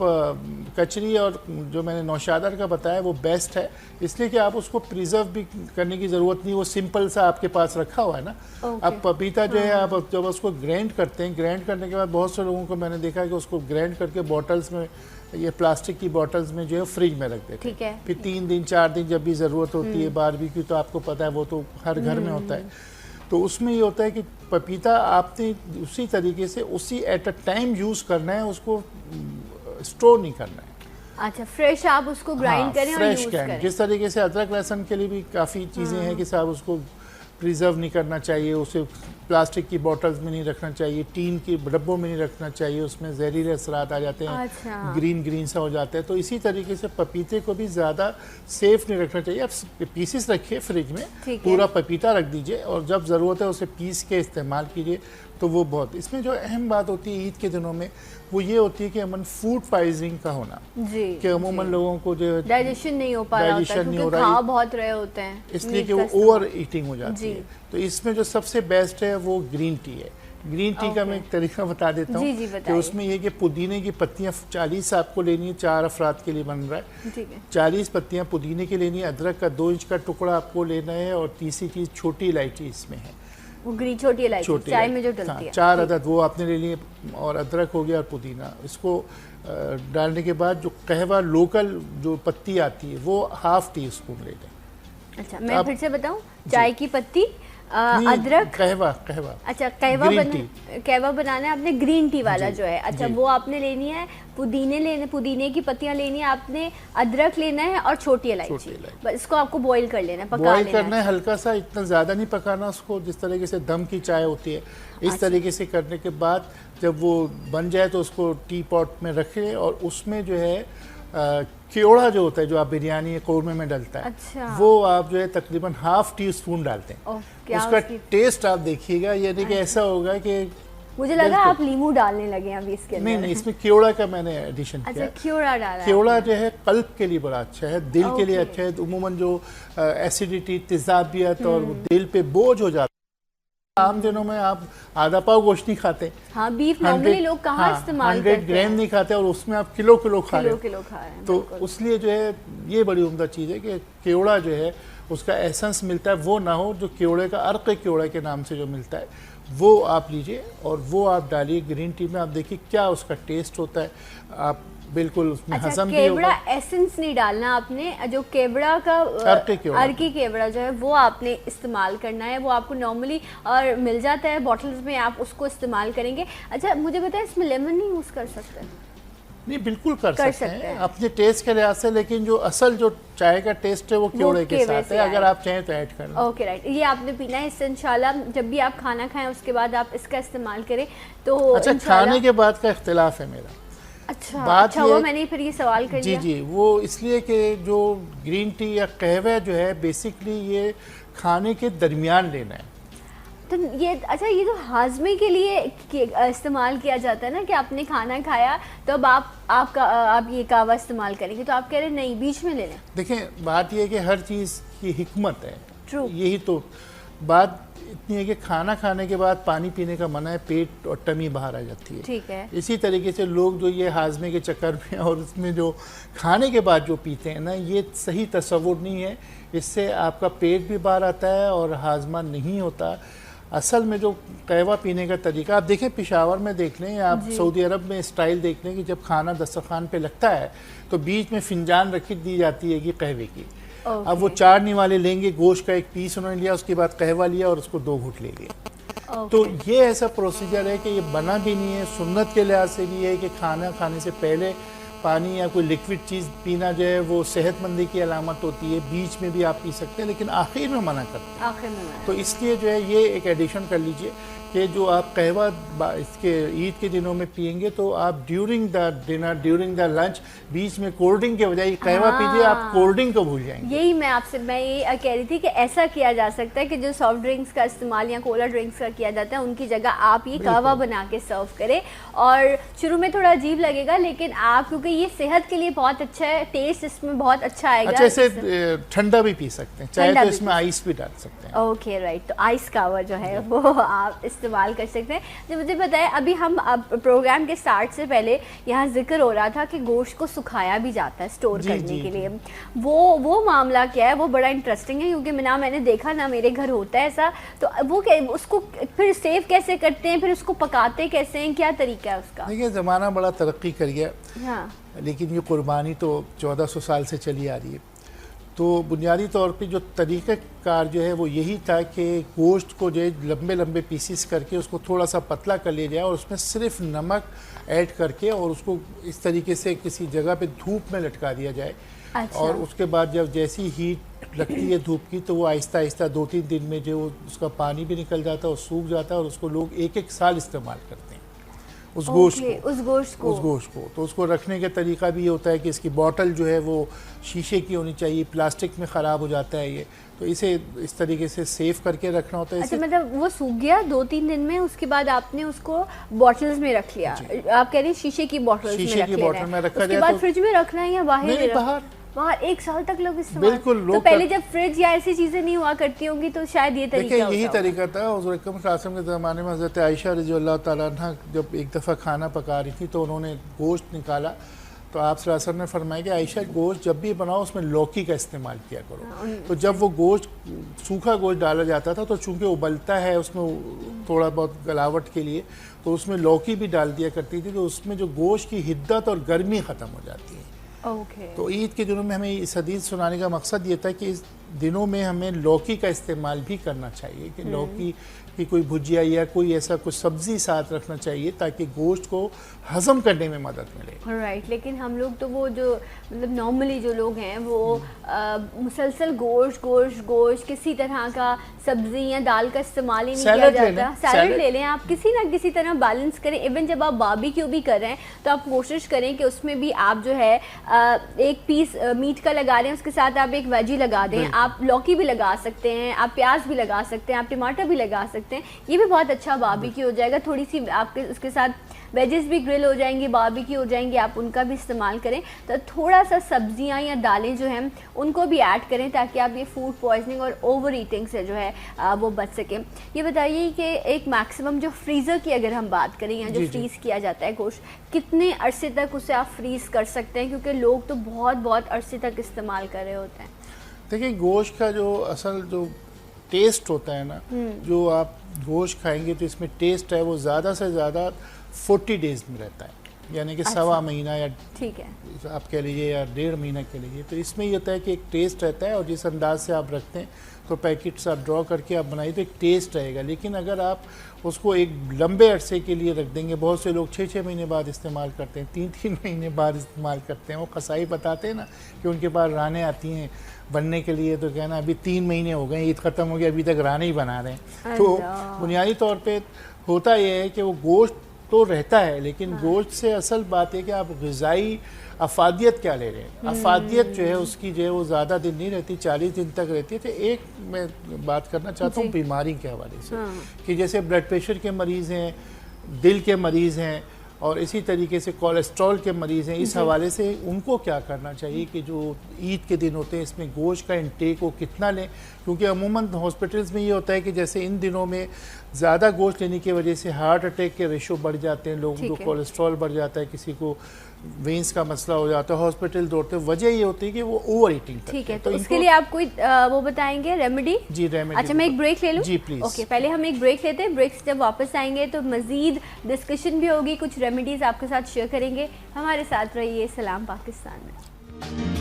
कचरी और जो मैंने नौशादर का बताया वो बेस्ट है, इसलिए कि आप उसको प्रिजर्व भी करने की ज़रूरत नहीं, वो सिंपल सा आपके पास रखा हुआ है ना। अब पपीता जो है आप जब उसको ग्राइंड करते हैं, ग्राइंड करने के बाद बहुत से लोगों को मैंने देखा कि उसको ग्राइंड करके बॉटल्स में, ये प्लास्टिक की बॉटल्स में जो है फ्रिज में रख देते हैं। फिर 3 दिन 4 दिन जब भी ज़रूरत होती है, बारबेक्यू तो आपको पता है वो तो हर घर में होता है, तो उसमें ये होता है कि पपीता आपने उसी तरीके से उसी एट अ टाइम यूज़ करना है, उसको स्टोर नहीं करना है। अच्छा, फ्रेश आप उसको ग्राइंड करें और यूज़ करें। जिस तरीके से अदरक लहसुन के लिए भी काफ़ी चीज़ें हैं कि साहब उसको प्रिजर्व नहीं करना चाहिए, उसे प्लास्टिक की बॉटल्स में नहीं रखना चाहिए, टीन के डब्बों में नहीं रखना चाहिए, उसमें जहरीले असरात आ जाते हैं। अच्छा। ग्रीन सा हो जाता है। तो इसी तरीके से पपीते को भी ज़्यादा सेफ नहीं रखना चाहिए। आप पीसेस रखिए फ्रिज में, पूरा पपीता रख दीजिए और जब ज़रूरत है उसे पीस के इस्तेमाल कीजिए। तो वो बहुत, इसमें जो अहम बात होती है ईद के दिनों में वो ये होती है कि अमन फूड पॉइजनिंग का होना, कि अमूमन लोगों को जो डाइजेशन नहीं हो पा रहा होता है, क्योंकि खा बहुत रहे होते हैं, इसलिए कि वो ओवर ईटिंग हो जाती है। तो इसमें जो सबसे बेस्ट है वो ग्रीन टी है। ग्रीन टी का मैं एक तरीका बता देता हूँ कि उसमें ये कि पुदीने की पत्तियाँ 40 आपको लेनी है, 4 अफराद के लिए बन रहा है, 40 पत्तियाँ पुदीने की लेनी है, अदरक का 2 इंच का टुकड़ा आपको लेना है, और तीसरी चीज़ छोटी इलायची इसमें है, वो छोटी इलायची चाय में जो डलती है, 4 अदद वो आपने ले लिए, और अदरक हो गया और पुदीना। इसको डालने के बाद जो कहवा लोकल जो पत्ती आती है वो ½ टी स्पून ले लें। अच्छा, मैं फिर से बताऊं, चाय की पत्ती, अदरक, कहवा। अच्छा, कहवा बनाना है आपने, ग्रीन टी वाला जो है। अच्छा, वो आपने लेनी है, पुदीने की पत्तियां लेनी है आपने, अदरक लेना है और छोटी इलायची। बस इसको आपको बॉईल कर लेना है, पका लेना है हल्का सा, इतना ज़्यादा नहीं पकाना उसको, जिस तरीके से दम की चाय होती है इस तरीके से करने के बाद जब वो बन जाए तो उसको टी पॉट में रखें और उसमें जो है केवड़ा जो होता है, जो आप बिरयानी या कौरमे में डलता है, अच्छा। वो आप जो है तकरीबन हाफ टी स्पून डालते हैं। उसका टेस्ट आप देखिएगा, यानी कि ऐसा होगा कि मुझे लगा आप लीमू डालने लगे अभी इसके अंदर। नहीं, इसमें केवड़ा का मैंने एडिशन किया। अच्छा, केवड़ा डाला। केवड़ा जो है कल्ब के लिए बड़ा अच्छा है, दिल के लिए अच्छा है। उमूमन जो एसिडिटी, तेजाबियत और दिल पे बोझ हो जाता है, आम दिनों में आप आधा पाव गोश्त नहीं खाते। हाँ, बीफ नॉर्मली लोग कहाँ इस्तेमाल करते हैं, 100 ग्राम नहीं खाते, और उसमें आप किलो किलो खा रहे हैं। तो उसलिए जो है ये बड़ी उम्दा चीज़ है कि केवड़ा जो है उसका एसेंस मिलता है, वो ना हो जो केवड़े का अर्क केवड़ा के नाम से जो मिलता है, वो आप लीजिए और वो आप डालिए ग्रीन टी में। आप देखिए क्या उसका टेस्ट होता है, आप बिल्कुल उसमें हजम भी होगा। केवड़ा एसेंस नहीं डालना आपने, जो केवड़ा का अर्की केवड़ा जो है वो आपने इस्तेमाल करना है। वो आपको नॉर्मली और मिल जाता है बॉटल्स में, आप उसको इस्तेमाल करेंगे। अच्छा, मुझे बताएं इसमें लेमन नहीं यूज़ कर सकते? नहीं, बिल्कुल कर सकते हैं अपने टेस्ट के लिहाज से, लेकिन जो असल जो चाय का टेस्ट है वो केवड़े के साथ है, अगर आप चाहें तो ऐड कर लें। Okay, right. ये आपने पीना है, इससे इंशाल्लाह जब भी आप खाना खाएं उसके बाद आप इसका इस्तेमाल करें तो। अच्छा, खाने के बाद का इख्तिलाफ है मेरा। अच्छा, वो मैंने फिर ये सवाल कर लिया। जी, वो इसलिए कि जो ग्रीन टी या कहवा जो है बेसिकली ये खाने के दरमियान लेना है। तो ये अच्छा, ये तो हाजमे के लिए इस्तेमाल किया जाता है ना, कि आपने खाना खाया तो अब आप ये कहवा इस्तेमाल करेंगे, तो आप कह रहे हैं नहीं, बीच में ले लें। देखें, बात ये है कि हर चीज़ की हिकमत है। ट्रू। यही तो बात इतनी है कि खाना खाने के बाद पानी पीने का मना है, पेट और टमी बाहर आ जाती है। ठीक है। इसी तरीके से लोग जो ये हाजमे के चक्कर में और उसमें जो खाने के बाद जो पीते हैं ना, ये सही तस्वुर नहीं है। इससे आपका पेट भी बाहर आता है और हाजमा नहीं होता। असल में जो कहवा पीने का तरीका आप देखें, पेशावर में देख लें, आप सऊदी अरब में स्टाइल देख लें कि जब खाना दस्तरखान पे लगता है तो बीच में फिंजान रखी दी जाती है कि कहवे की। अब वो चारनी वाले लेंगे, गोश्त का एक पीस उन्होंने लिया, उसके बाद कहवा लिया और उसको 2 घूंट ले लिए। तो ये ऐसा प्रोसीजर है कि ये बना भी नहीं है, सुन्नत के लिहाज से भी है कि खाना खाने से पहले पानी या कोई लिक्विड चीज़ पीना जो है वो सेहतमंदी की अलामत होती है। बीच में भी आप पी सकते हैं, लेकिन आखिर में मना करते हैं। आखिर में। तो इसलिए जो है ये एक एडिशन कर लीजिए कि जो आप कहवा इसके ईद के दिनों में पियेंगे तो आप during the dinner, during the lunch, बीच में कोल्ड ड्रिंक के बजाय कहवा पीजिए, आप कोल्ड ड्रिंक को भूल जाएंगे। यही मैं ये कह रही थी कि ऐसा किया जा सकता है कि जो सॉफ्ट ड्रिंक्स का इस्तेमाल या कोला ड्रिंक्स का किया जाता है, उनकी जगह आप ये कहवा बना के सर्व करें। और शुरू में थोड़ा अजीब लगेगा, लेकिन आप, क्योंकि ये सेहत के लिए बहुत अच्छा है, टेस्ट इसमें बहुत अच्छा आएगा। अच्छा, इसे ठंडा भी पी सकते हैं, चाहे तो इसमें आइस भी डाल सकते हैं। Okay, right. तो आइस कहवा जो है वो आप इस्तेमाल कर सकते हैं। जो मुझे बताया, अभी हम प्रोग्राम के स्टार्ट से पहले यहाँ जिक्र हो रहा था कि गोश्त को सुखाया भी जाता है स्टोर करने के लिए। वो मामला क्या है? वो बड़ा इंटरेस्टिंग है, क्योंकि मैंने देखा ना, मेरे घर होता है ऐसा। तो वो उसको फिर सेव कैसे करते हैं, फिर उसको पकाते कैसे हैं, क्या तरीका है उसका? देखिए, ज़माना बड़ा तरक्की कर गया। हाँ। लेकिन ये कुर्बानी तो 1400 साल से चली आ रही है। तो बुनियादी तौर पे जो तरीक़ाकार जो है वो यही था कि गोश्त को जो है लंबे लंबे पीसीस करके उसको थोड़ा सा पतला कर लिया जाए और उसमें सिर्फ नमक ऐड करके और उसको इस तरीके से किसी जगह पे धूप में लटका दिया जाए। अच्छा। और उसके बाद जब जैसी हीट लगती है धूप की, तो वो आहिस्ता आहिस्ता 2-3 दिन में जो उसका पानी भी निकल जाता है और सूख जाता है, और उसको लोग 1-1 साल इस्तेमाल करते हैं उस गोश्त को। तो उसको रखने का तरीका भी ये होता है कि इसकी बॉटल जो है वो शीशे की होनी चाहिए, प्लास्टिक में ख़राब हो जाता है ये, तो इसे इस तरीके से सेव करके रखना होता है। अच्छा, मतलब वो सूख गया 2-3 दिन में, उसके बाद आपने उसको बॉटल्स में रख लिया। आप कह रहे हैं शीशे की बॉटल्स में रखा जाए, उसके बाद फ्रिज में रखना है या बाहर? बाहर 1 साल तक लोग इस्तेमाल। बिल्कुल। तो पहले जब फ्रिज या ऐसी चीजें नहीं हुआ करती होंगी तो शायद ये तरीका होता। यही तरीका था हुज़ूर अकरम सल्लल्लाहु अलैहि वसल्लम के ज़माने में। हज़रत आयशा रज़ियल्लाहु ताला अन्हा जब एक दफ़ा खाना पका रही थी तो उन्होंने गोश्त निकाला, तो आप सल्लल्लाहु अलैहि वसल्लम ने फरमाया कि आयशा, गोश्त जब भी बनाओ उसमें लौकी का इस्तेमाल किया करो। तो जब वो गोश्त, सूखा गोश्त डाला जाता था तो चूँकि उबलता है उसमें थोड़ा बहुत गलावट के लिए, तो उसमें लौकी भी डाल दिया करती थी, तो उसमें जो गोश्त की हिद्दत और गर्मी ख़त्म हो जाती है। Okay. तो ईद के दिनों में हमें इस हदीस सुनाने का मकसद ये था कि दिनों में हमें लौकी का इस्तेमाल भी करना चाहिए कि लौकी की कोई भुजिया या कोई ऐसा कुछ सब्जी साथ रखना चाहिए ताकि गोश्त को हजम करने में मदद मिले। राइट, लेकिन हम लोग तो वो जो मतलब नॉर्मली जो लोग हैं वो मुसलसल गोश्त किसी तरह का सब्जी या दाल का इस्तेमाल ही नहीं किया जाता। सैलड ले लें आप, किसी ना किसी तरह बैलेंस करें। इवन जब आप बारबेक्यू भी कर रहे हैं तो आप कोशिश करें कि उसमें भी आप जो है एक पीस मीट का लगा लें, उसके साथ आप एक वेजी लगा दें। आप लौकी भी लगा सकते हैं, आप प्याज भी लगा सकते हैं, आप टमाटर भी लगा सकते हैं। ये भी बहुत अच्छा बारबेक्यू हो जाएगा। थोड़ी सी आपके उसके साथ वेजेस भी ग्रिल हो जाएंगी, बारबेक्यू हो जाएंगे, आप उनका भी इस्तेमाल करें। तो थोड़ा सा सब्जियां या दालें जो हैं उनको भी ऐड करें ताकि आप ये फूड पॉइजनिंग और ओवर ईटिंग से जो है वो बच सकें। ये बताइए कि एक मैक्सिमम जो फ्रीज़र की अगर हम बात करें या जो फ्रीज़ किया जाता है गोश्त, कितने अरसे तक उसे आप फ्रीज़ कर सकते हैं? क्योंकि लोग तो बहुत अरसे तक इस्तेमाल कर रहे होते हैं। देखिए, गोश्त का जो असल जो टेस्ट होता है ना, जो आप गोश्त खाएंगे तो इसमें टेस्ट है वो ज़्यादा से ज़्यादा 40 डेज में रहता है, यानी कि सवा महीना या ठीक है आप कह लीजिए या 1.5 महीना के लिए। तो इसमें ये होता है कि एक टेस्ट रहता है और जिस अंदाज से आप रखते हैं तो पैकेट्स आप ड्रॉ करके आप बनाइए तो एक टेस्ट रहेगा। लेकिन अगर आप उसको एक लंबे अरसे के लिए रख देंगे, बहुत से लोग 6-6 महीने बाद इस्तेमाल करते हैं, 3-3 महीने बाद इस्तेमाल करते हैं। वो कसाई बताते हैं ना कि उनके पास रानें आती हैं बनने के लिए, तो कहना अभी 3 महीने हो गए, ईद ख़त्म हो गई, अभी तक रानें ही बना रहे हैं। तो बुनियादी तौर पर होता यह है कि वो गोश्त तो रहता है, लेकिन गोश्त से असल बात है कि आप ग़िज़ाई अफादियत क्या ले रहे हैं। अफादियत जो है उसकी जो है वो ज़्यादा दिन नहीं रहती, 40 दिन तक रहती है। तो एक मैं बात करना चाहता हूँ बीमारी के हवाले से कि जैसे ब्लड प्रेशर के मरीज़ हैं, दिल के मरीज़ हैं और इसी तरीके से कोलेस्ट्रॉल के मरीज़ हैं। इस हवाले से उनको क्या करना चाहिए कि जो ईद के दिन होते हैं इसमें गोश्त का इंटेक वो कितना लें, क्योंकि अमूमन हॉस्पिटल्स में ये होता है कि जैसे इन दिनों में ज़्यादा गोश्त लेने की वजह से हार्ट अटैक के रेशो बढ़ जाते हैं, लोगों को कोलेस्ट्रॉल बढ़ जाता है, किसी को वेंस का मसला हो जाता है, हॉस्पिटल दौड़ते हैं। वजह ये होती है कि वो ओवर ईटिंग करते हैं। ठीक है, तो इसके लिए आप कोई वो बताएंगे रेमेडी? जी रेमेडी। अच्छा, मैं एक ब्रेक ले लूँ? जी प्लीज। ओके, पहले हम एक ब्रेक लेते हैं। ब्रेक से जब वापस आएंगे तो मजीद डिस्कशन भी होगी, कुछ रेमेडीज आपके साथ शेयर करेंगे। हमारे साथ रहिए सलाम पाकिस्तान में।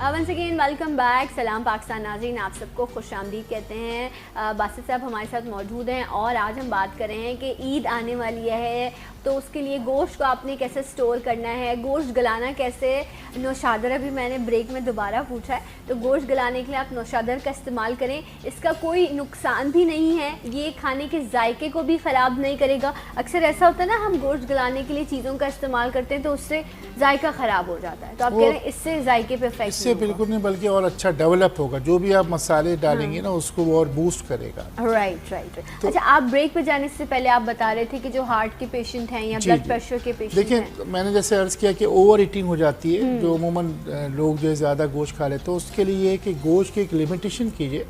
Once again welcome back. सलाम पाकिस्तान नाज़रीन, आप सबको खुशामदीद कहते हैं। बासित साहब हमारे साथ मौजूद हैं और आज हम बात कर रहे हैं कि ईद आने वाली है तो उसके लिए गोश्त को आपने कैसे स्टोर करना है, गोश्त गलाना कैसे। नौशादर अभी मैंने ब्रेक में दोबारा पूछा है, तो गोश्त गलाने के लिए आप नौशादर का इस्तेमाल करें। इसका कोई नुकसान भी नहीं है, ये खाने के जायके को भी ख़राब नहीं करेगा। अक्सर ऐसा होता है ना, हम गोश्त गलाने के लिए चीज़ों का इस्तेमाल करते हैं तो उससे जायका ख़राब हो जाता है। तो आप कह रहे हैं इससे जायके पे इफेक्ट इससे बिल्कुल नहीं, बल्कि और अच्छा डेवलप होगा। जो भी आप मसाले डालेंगे ना उसको वो और बूस्ट करेगा। राइट। तो अच्छा, आप ब्रेक पे जाने से पहले आप बता रहे थे कि जो हार्ट के पेशेंट हैं या ब्लड प्रेशर के पेशेंट हैं। देखिए, मैंने जैसे अर्ज किया कि ओवर ईटिंग हो जाती है, जो अमूमन लोग जो है ज़्यादा गोश्त खा लेते हैं, तो उसके लिए है कि गोश्त की एक लिमिटेशन कीजिए।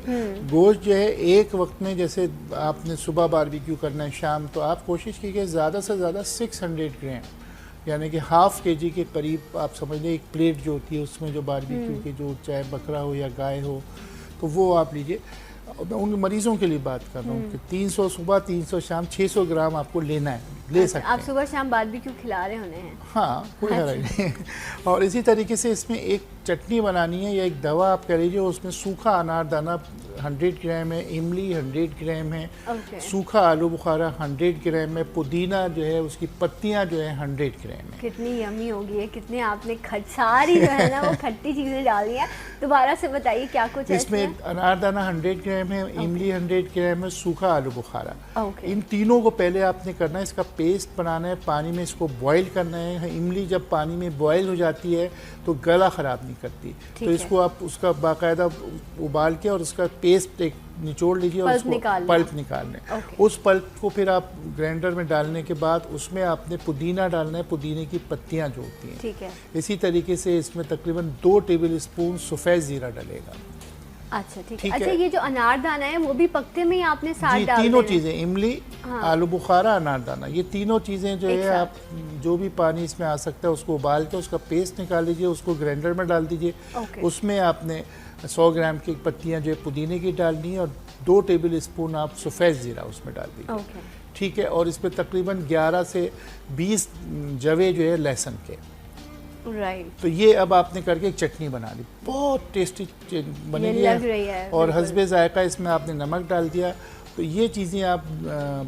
गोश्त जो है एक वक्त में, जैसे आपने सुबह बारबेक्यू करना है, शाम, तो आप कोशिश कीजिए ज़्यादा से ज़्यादा 600 ग्राम, यानी कि ½ kg के करीब आप समझ लें। एक प्लेट जो होती है उसमें जो बारबेक्यू की, जो चाहे बकरा हो या गाय हो, तो वो आप लीजिए। मैं उन मरीज़ों के लिए बात कर रहा हूँ कि 300 सुबह, 300 शाम, 600 ग्राम आपको लेना है, ले सकते हैं। आप सुबह शाम बारबेक्यू खिला रहे होने हैं? हाँ, कोई हर्ज नहीं। और इसी तरीके से इसमें एक चटनी बनानी है या एक दवा आप कह लीजिए, उसमें सूखा अनारदाना 100 ग्राम है, इमली 100 ग्राम है, सूखा आलू बुखारा 100 ग्राम है, पुदीना जो है उसकी पत्तियां जो है 100 ग्राम है। कितनी यमी होगी है, कितनी आपने सारी जो है ना वो खट्टी चीज़ें डाली हैं। दोबारा से बताइए क्या कुछ है इसमें? अनारदाना 100 ग्राम है, इमली 100 ग्राम है, सूखा आलू बुखारा। इन तीनों को पहले आपने करना है, इसका पेस्ट बनाना है, पानी में इसको बॉयल करना है। इमली जब पानी में बॉयल हो जाती है तो गला ख़राब नहीं करती, तो इसको आप उसका बाकायदा उबाल के और उसका पेस्ट एक निचोड़ लीजिए और उसको पल्प निकालना है। उस पल्प को फिर आप ग्राइंडर में डालने के बाद उसमें आपने पुदीना डालना है, पुदीने की पत्तियां जो होती हैं। ठीक है। इसी तरीके से इसमें तकरीबन 2 टेबल स्पून सफ़ेद ज़ीरा डलेगा। अच्छा, ठीक है। अच्छा, ये जो अनारदाना है वो भी पकते में ही आपने साथ डाल तीनों चीज़ें, इमली, आलू बुखारा, अनारदाना, ये तीनों चीज़ें जो है आप जो भी पानी इसमें आ सकता है उसको उबाल के उसका पेस्ट निकाल लीजिए, उसको ग्राइंडर में डाल दीजिए। उसमें आपने 100 ग्राम की पत्तियां जो है पुदीने की डालनी है और 2 टेबल स्पून आप सफ़ेद ज़ीरा उसमें डाल दीजिए। ओके। ठीक है, और इसमें तकरीबन 11 से 20 जवे जो है लहसुन के। राइट। तो ये अब आपने करके एक चटनी बना ली, बहुत टेस्टी बनेगी लग रही है। और हस्बे जायका इसमें आपने नमक डाल दिया। तो ये चीज़ें आप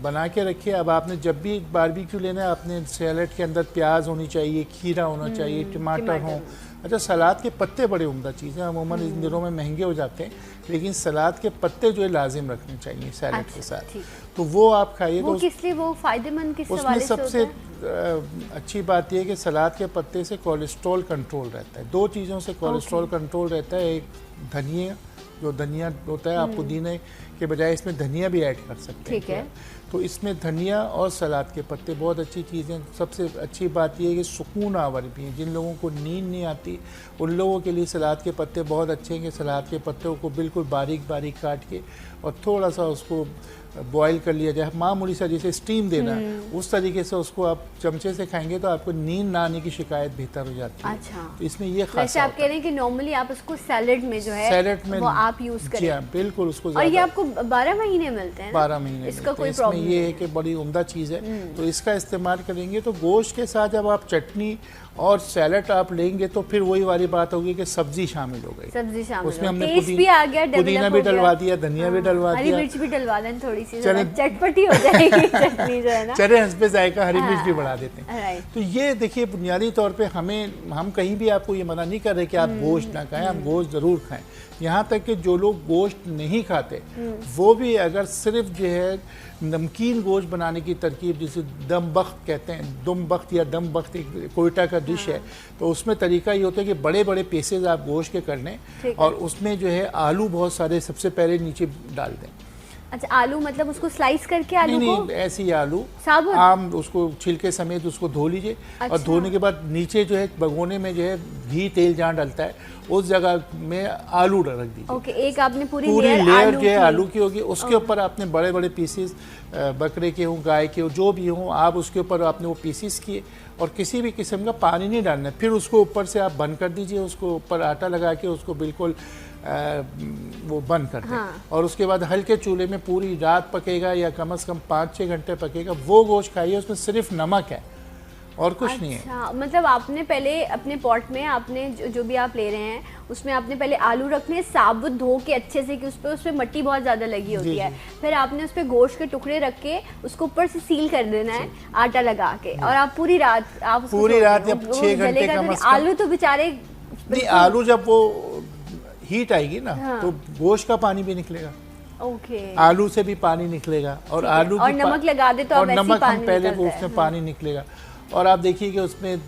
बना के रखिए। अब आपने जब भी बारबेक्यू लेना है, आपने सैलड के अंदर प्याज होनी चाहिए, खीरा होना चाहिए, टमाटर हो। अच्छा, सलाद के पत्ते बड़े उम्दा चीज़ हैं, अमूमन इन दिनों में महंगे हो जाते हैं, लेकिन सलाद के पत्ते जो है लाजिम रखने चाहिए सैलड के साथ। तो वो आप खाइए। तो किस लिए वो फ़ायदेमंद किस उसमें हवाले से सबसे होता है? अच्छी बात यह है कि सलाद के पत्ते से कोलेस्ट्रॉल कंट्रोल रहता है। 2 चीज़ों से कोलेस्ट्रॉल कंट्रोल रहता है। एक धनिया, जो धनिया होता है, आप पुदीने के बजाय इसमें धनिया भी ऐड कर सकते हैं। ठीक है। तो इसमें धनिया और सलाद के पत्ते बहुत अच्छी चीज़ें। सबसे अच्छी बात यह है कि सुकून आवर भी हैं। जिन लोगों को नींद नहीं आती, उन लोगों के लिए सलाद के पत्ते बहुत अच्छे हैं कि सलाद के पत्तों को बिल्कुल बारीक बारीक काट के और थोड़ा सा उसको बॉईल कर लिया जाए, मामूली सा जैसे स्टीम देना है, उस तरीके से उसको आप चमचे से खाएंगे तो आपको नींद ना आने की शिकायत बेहतर हो जाती है। अच्छा। तो इसमें ये खास वैसे आप कह रहे हैं कि नॉर्मली आप उसको सैलेड में जो है सैलेड में वो आप यूज़ करें। जी हाँ, बिल्कुल उसको। और ये आपको 12 महीने मिलते हैं ना? 12 महीने इसका कोई इसमें प्रॉब्लम ये है कि बड़ी उम्दा चीज़ है। तो इसका इस्तेमाल करेंगे तो गोश्त के साथ जब आप चटनी और सैलड आप लेंगे तो फिर वही वाली बात होगी कि सब्जी शामिल हो गई। सब्जी शामिल, उसमें हमने टेस्ट भी आ गया, पुदीना भी डलवा दिया, धनिया भी डलवा हरी दिया, मिर्च भी डलवा दें थोड़ी सी, चले चटपटी हो जाएगी चटनी जो है ना। चले हंसपे जायका हरी मिर्च भी बढ़ा देते हैं। राइट। तो ये देखिए, बुनियादी तौर पे हम कहीं भी आपको ये मना नहीं कर रहे कि आप गोश्त ना खाएं, आप गोश्त ज़रूर खाएं। यहाँ तक कि जो लोग गोश्त नहीं खाते वो भी अगर सिर्फ जो है नमकीन गोश्त बनाने की तरकीब, जिसे दम बख्त कहते हैं, दुम बख्त या दम बख्त एक कोयटा का डिश है, तो उसमें तरीका ये होता है कि बड़े बड़े पीसेज आप गोश्त के कर लें और उसमें जो है आलू बहुत सारे सबसे पहले नीचे डाल दें। अच्छा, आलू मतलब उसको स्लाइस करके आलू नहीं, को? नहीं, ऐसे ही आलू साबुत? आम उसको छिलके समेत उसको धो लीजिए। अच्छा। और धोने के बाद नीचे जो है भगोने में जो है घी तेल जहाँ डलता है उस जगह में आलू रख दीजिए। ओके, एक आपने पूरी लेयर जो है आलू की होगी, उसके ऊपर आपने बड़े बड़े पीसेस, बकरे के हों, गाय के हों, जो भी हों, आप उसके ऊपर आपने वो पीसेस किए और किसी भी किस्म का पानी नहीं डालना है। फिर उसको ऊपर से आप बंद कर दीजिए, उसको ऊपर आटा लगा के उसको बिल्कुल वो बंद कर दें। हाँ। और उसके बाद हल्के चूल्हे में पूरी रात पकेगा या कम से कम 5-6 घंटे पकेगा। वो गोश्त खाइए, उसमें सिर्फ नमक है और कुछ नहीं है। अच्छा, मतलब आपने पहले अपने पॉट में आपने जो भी आप ले रहे हैं उसमें आपने पहले आलू रखने साबुत धो के अच्छे से, कि उस पर मट्टी बहुत ज़्यादा लगी होती है। फिर आपने उस पर गोश्त के टुकड़े रख के उसको ऊपर से सील कर देना है आटा लगा के, और आप पूरी रात जब 6 घंटे कम से कम। आलू तो बेचारे नहीं, आलू जब वो हीट आएगी ना, हाँ। तो गोश्त का पानी भी निकलेगा। ओके। आलू से भी पानी निकलेगा और आलू और नमक लगा दे तो और नमक हम पहले वो उसमें पानी निकलेगा और आप देखिए कि उसमें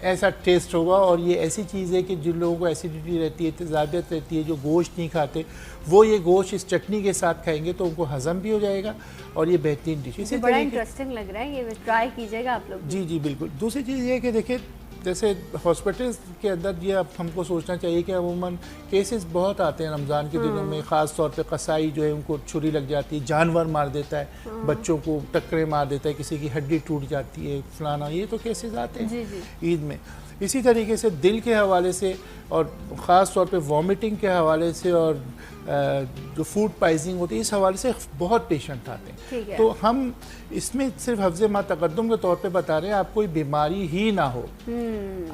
ऐसा टेस्ट होगा। और ये ऐसी चीज़ है कि जिन लोगों को एसिडिटी रहती है, तेज़ाबियत रहती है, जो गोश्त नहीं खाते, वो ये गोश्त इस चटनी के साथ खाएंगे तो उनको हजम भी हो जाएगा और ये बेहतरीन डिश है। बड़ा इंटरेस्टिंग लग रहा है, ये ट्राई कीजिएगा आप लोग। जी जी बिल्कुल। दूसरी चीज़ ये है कि देखिए, जैसे हॉस्पिटल्स के अंदर ये अब हमको सोचना चाहिए कि अमूमन केसेस बहुत आते हैं रमज़ान के दिनों में, ख़ास तौर पे कसाई जो है उनको छुरी लग जाती है, जानवर मार देता है, बच्चों को टक्करे मार देता है, किसी की हड्डी टूट जाती है, फलाना, ये तो केसेस आते हैं ईद में। इसी तरीके से दिल के हवाले से और ख़ास तौर पे वॉमिटिंग के हवाले से और जो फूड पॉइजनिंग होती है, इस हवाले से बहुत पेशेंट आते हैं। तो हम इसमें सिर्फ हफ्ज़े मा तक़द्दुम के तौर पे बता रहे हैं, आप कोई बीमारी ही ना हो।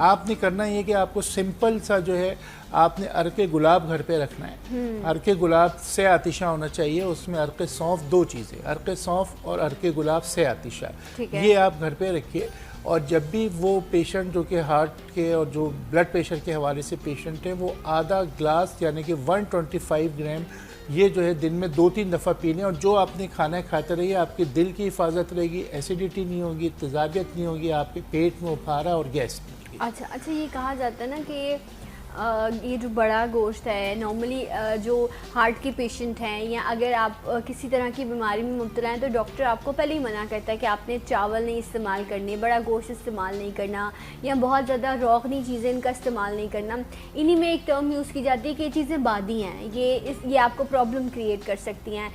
आपने करना ये कि आपको सिंपल सा जो है, आपने अर्के गुलाब घर पे रखना है। अर्के गुलाब से आतिशा होना चाहिए, उसमें अर्के सौंफ, 2 चीज़ें, अर्के सौंफ और अर्के गुलाब से आतिशा, ये आप घर पे रखिए। और जब भी वो पेशेंट जो कि हार्ट के और जो ब्लड प्रेशर के हवाले से पेशेंट है, वो आधा ग्लास यानी कि 125 ग्राम ये जो है दिन में 2-3 दफ़ा पी लें। और जो आपने खाना खाते रहिए, आपके दिल की हिफाजत रहेगी, एसिडिटी नहीं होगी, तेज़ाबियत नहीं होगी, आपके पेट में उफारा और गैस नहीं होगी। अच्छा, ये कहा जाता है ना कि ये जो बड़ा गोश्त है नॉर्मली जो हार्ट के पेशेंट हैं, या अगर आप किसी तरह की बीमारी में मुब्तला हैं, तो डॉक्टर आपको पहले ही मना करता है कि आपने चावल नहीं इस्तेमाल करने, बड़ा गोश्त इस्तेमाल नहीं करना, या बहुत ज़्यादा रोगनी चीज़ें इनका इस्तेमाल नहीं करना। इन्हीं में एक टर्म यूज़ की जाती है कि ये चीज़ें बादी हैं, ये आपको प्रॉब्लम क्रिएट कर सकती हैं।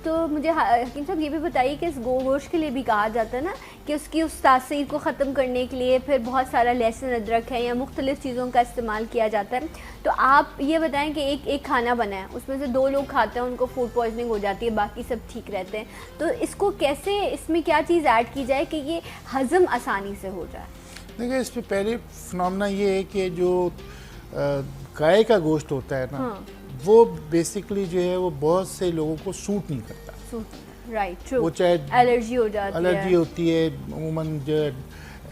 तो मुझे हकीम साहब ये भी बताइए कि इस गोश्त के लिए भी कहा जाता है ना कि उसकी उस तासीर को ख़त्म करने के लिए फिर बहुत सारा लहसुन अदरक है या मुख्तलिफ़ चीज़ों का इस्तेमाल किया जाता है। तो आप ये बताएं कि एक खाना बना है, उसमें से 2 लोग खाते हैं, उनको फूड पॉइजनिंग हो जाती है, बाकी सब ठीक रहते हैं, तो इसको कैसे, इसमें क्या चीज़ ऐड की जाए कि ये हज़म आसानी से हो जाए? देखिए, इस पर पहले फिनोमेना ये है कि जो गाय का गोश्त होता है ना, हाँ। वो बेसिकली जो है वो बहुत से लोगों को सूट नहीं करता। Right, true. वो चाहे एलर्जी हो जाती है, एलर्जी होती है, अमूमन जो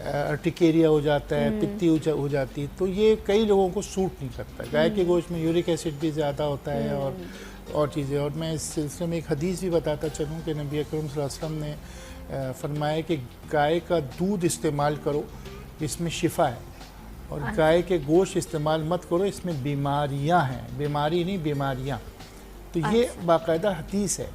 अर्टिकेरिया हो जाता है, पित्ती हो जाती है, तो ये कई लोगों को सूट नहीं करता। गाय के गोश्त में यूरिक एसिड भी ज़्यादा होता है और चीज़ें। और मैं इस सिलसिले में एक हदीस भी बताता चलूँ कि नबी अकरम सल्लल्लाहु अलैहि वसल्लम ने फरमाया कि गाय का दूध इस्तेमाल करो, इसमें शिफा है, और गाय के गोश्त इस्तेमाल मत करो, इसमें बीमारियां हैं। बीमारी नहीं, बीमारियां। तो ये बाकायदा हदीस है।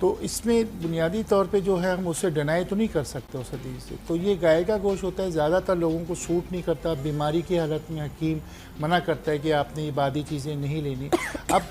तो इसमें बुनियादी तौर पे जो है हम उसे डिनाई तो नहीं कर सकते उस हदीस से। तो ये गाय का गोश्त होता है, ज़्यादातर लोगों को सूट नहीं करता। बीमारी की हालत में हकीम मना करता है कि आपने ये बादी चीज़ें नहीं लेनी। अब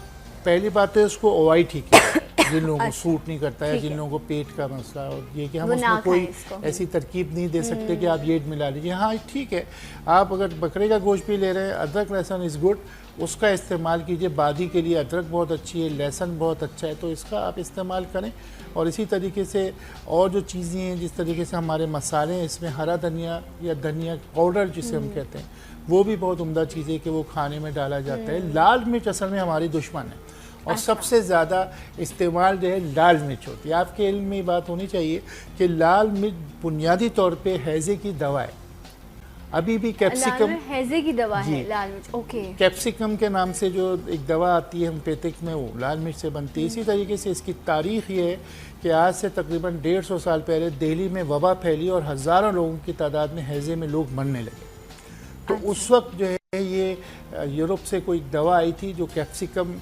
पहली बात है उसको अवॉइड ही किया जिन लोगों को सूट नहीं करता है, जिन लोगों को पेट का मसला, और ये कि हम उसमें कोई ऐसी तरकीब नहीं दे सकते कि आप ये मिला लीजिए। हाँ ठीक है, आप अगर बकरे का गोश्त भी ले रहे हैं, अदरक लहसुन इज़ गुड, उसका इस्तेमाल कीजिए। बादी के लिए अदरक बहुत अच्छी है, लहसुन बहुत अच्छा है, तो इसका आप इस्तेमाल करें। और इसी तरीके से और जो चीज़ें हैं, जिस तरीके से हमारे मसाले हैं, इसमें हरा धनिया या धनिया पाउडर जिसे हम कहते हैं, वो भी बहुत उम्दा चीज़ है कि वो खाने में डाला जाता है। लाल मिर्च असल में हमारी दुश्मन है, और सबसे ज़्यादा इस्तेमाल जो है लाल मिर्च होती है। आपके इल्म में बात होनी चाहिए कि लाल मिर्च बुनियादी तौर पे हैज़े की दवा है। अभी भी कैप्सिकम, हैज़े की दवा है लाल मिर्च, ओके। कैप्सिकम के नाम से जो एक दवा आती है होम्योपैथिक में, वो लाल मिर्च से बनती है। इसी तरीके से इसकी तारीख़ ये है कि आज से तकरीबन 150 साल पहले दिल्ली में वबा फैली और हज़ारों लोगों की तादाद में हैज़े में लोग मरने लगे। तो उस वक्त जो है ये यूरोप से कोई दवा आई थी जो कैप्सिकम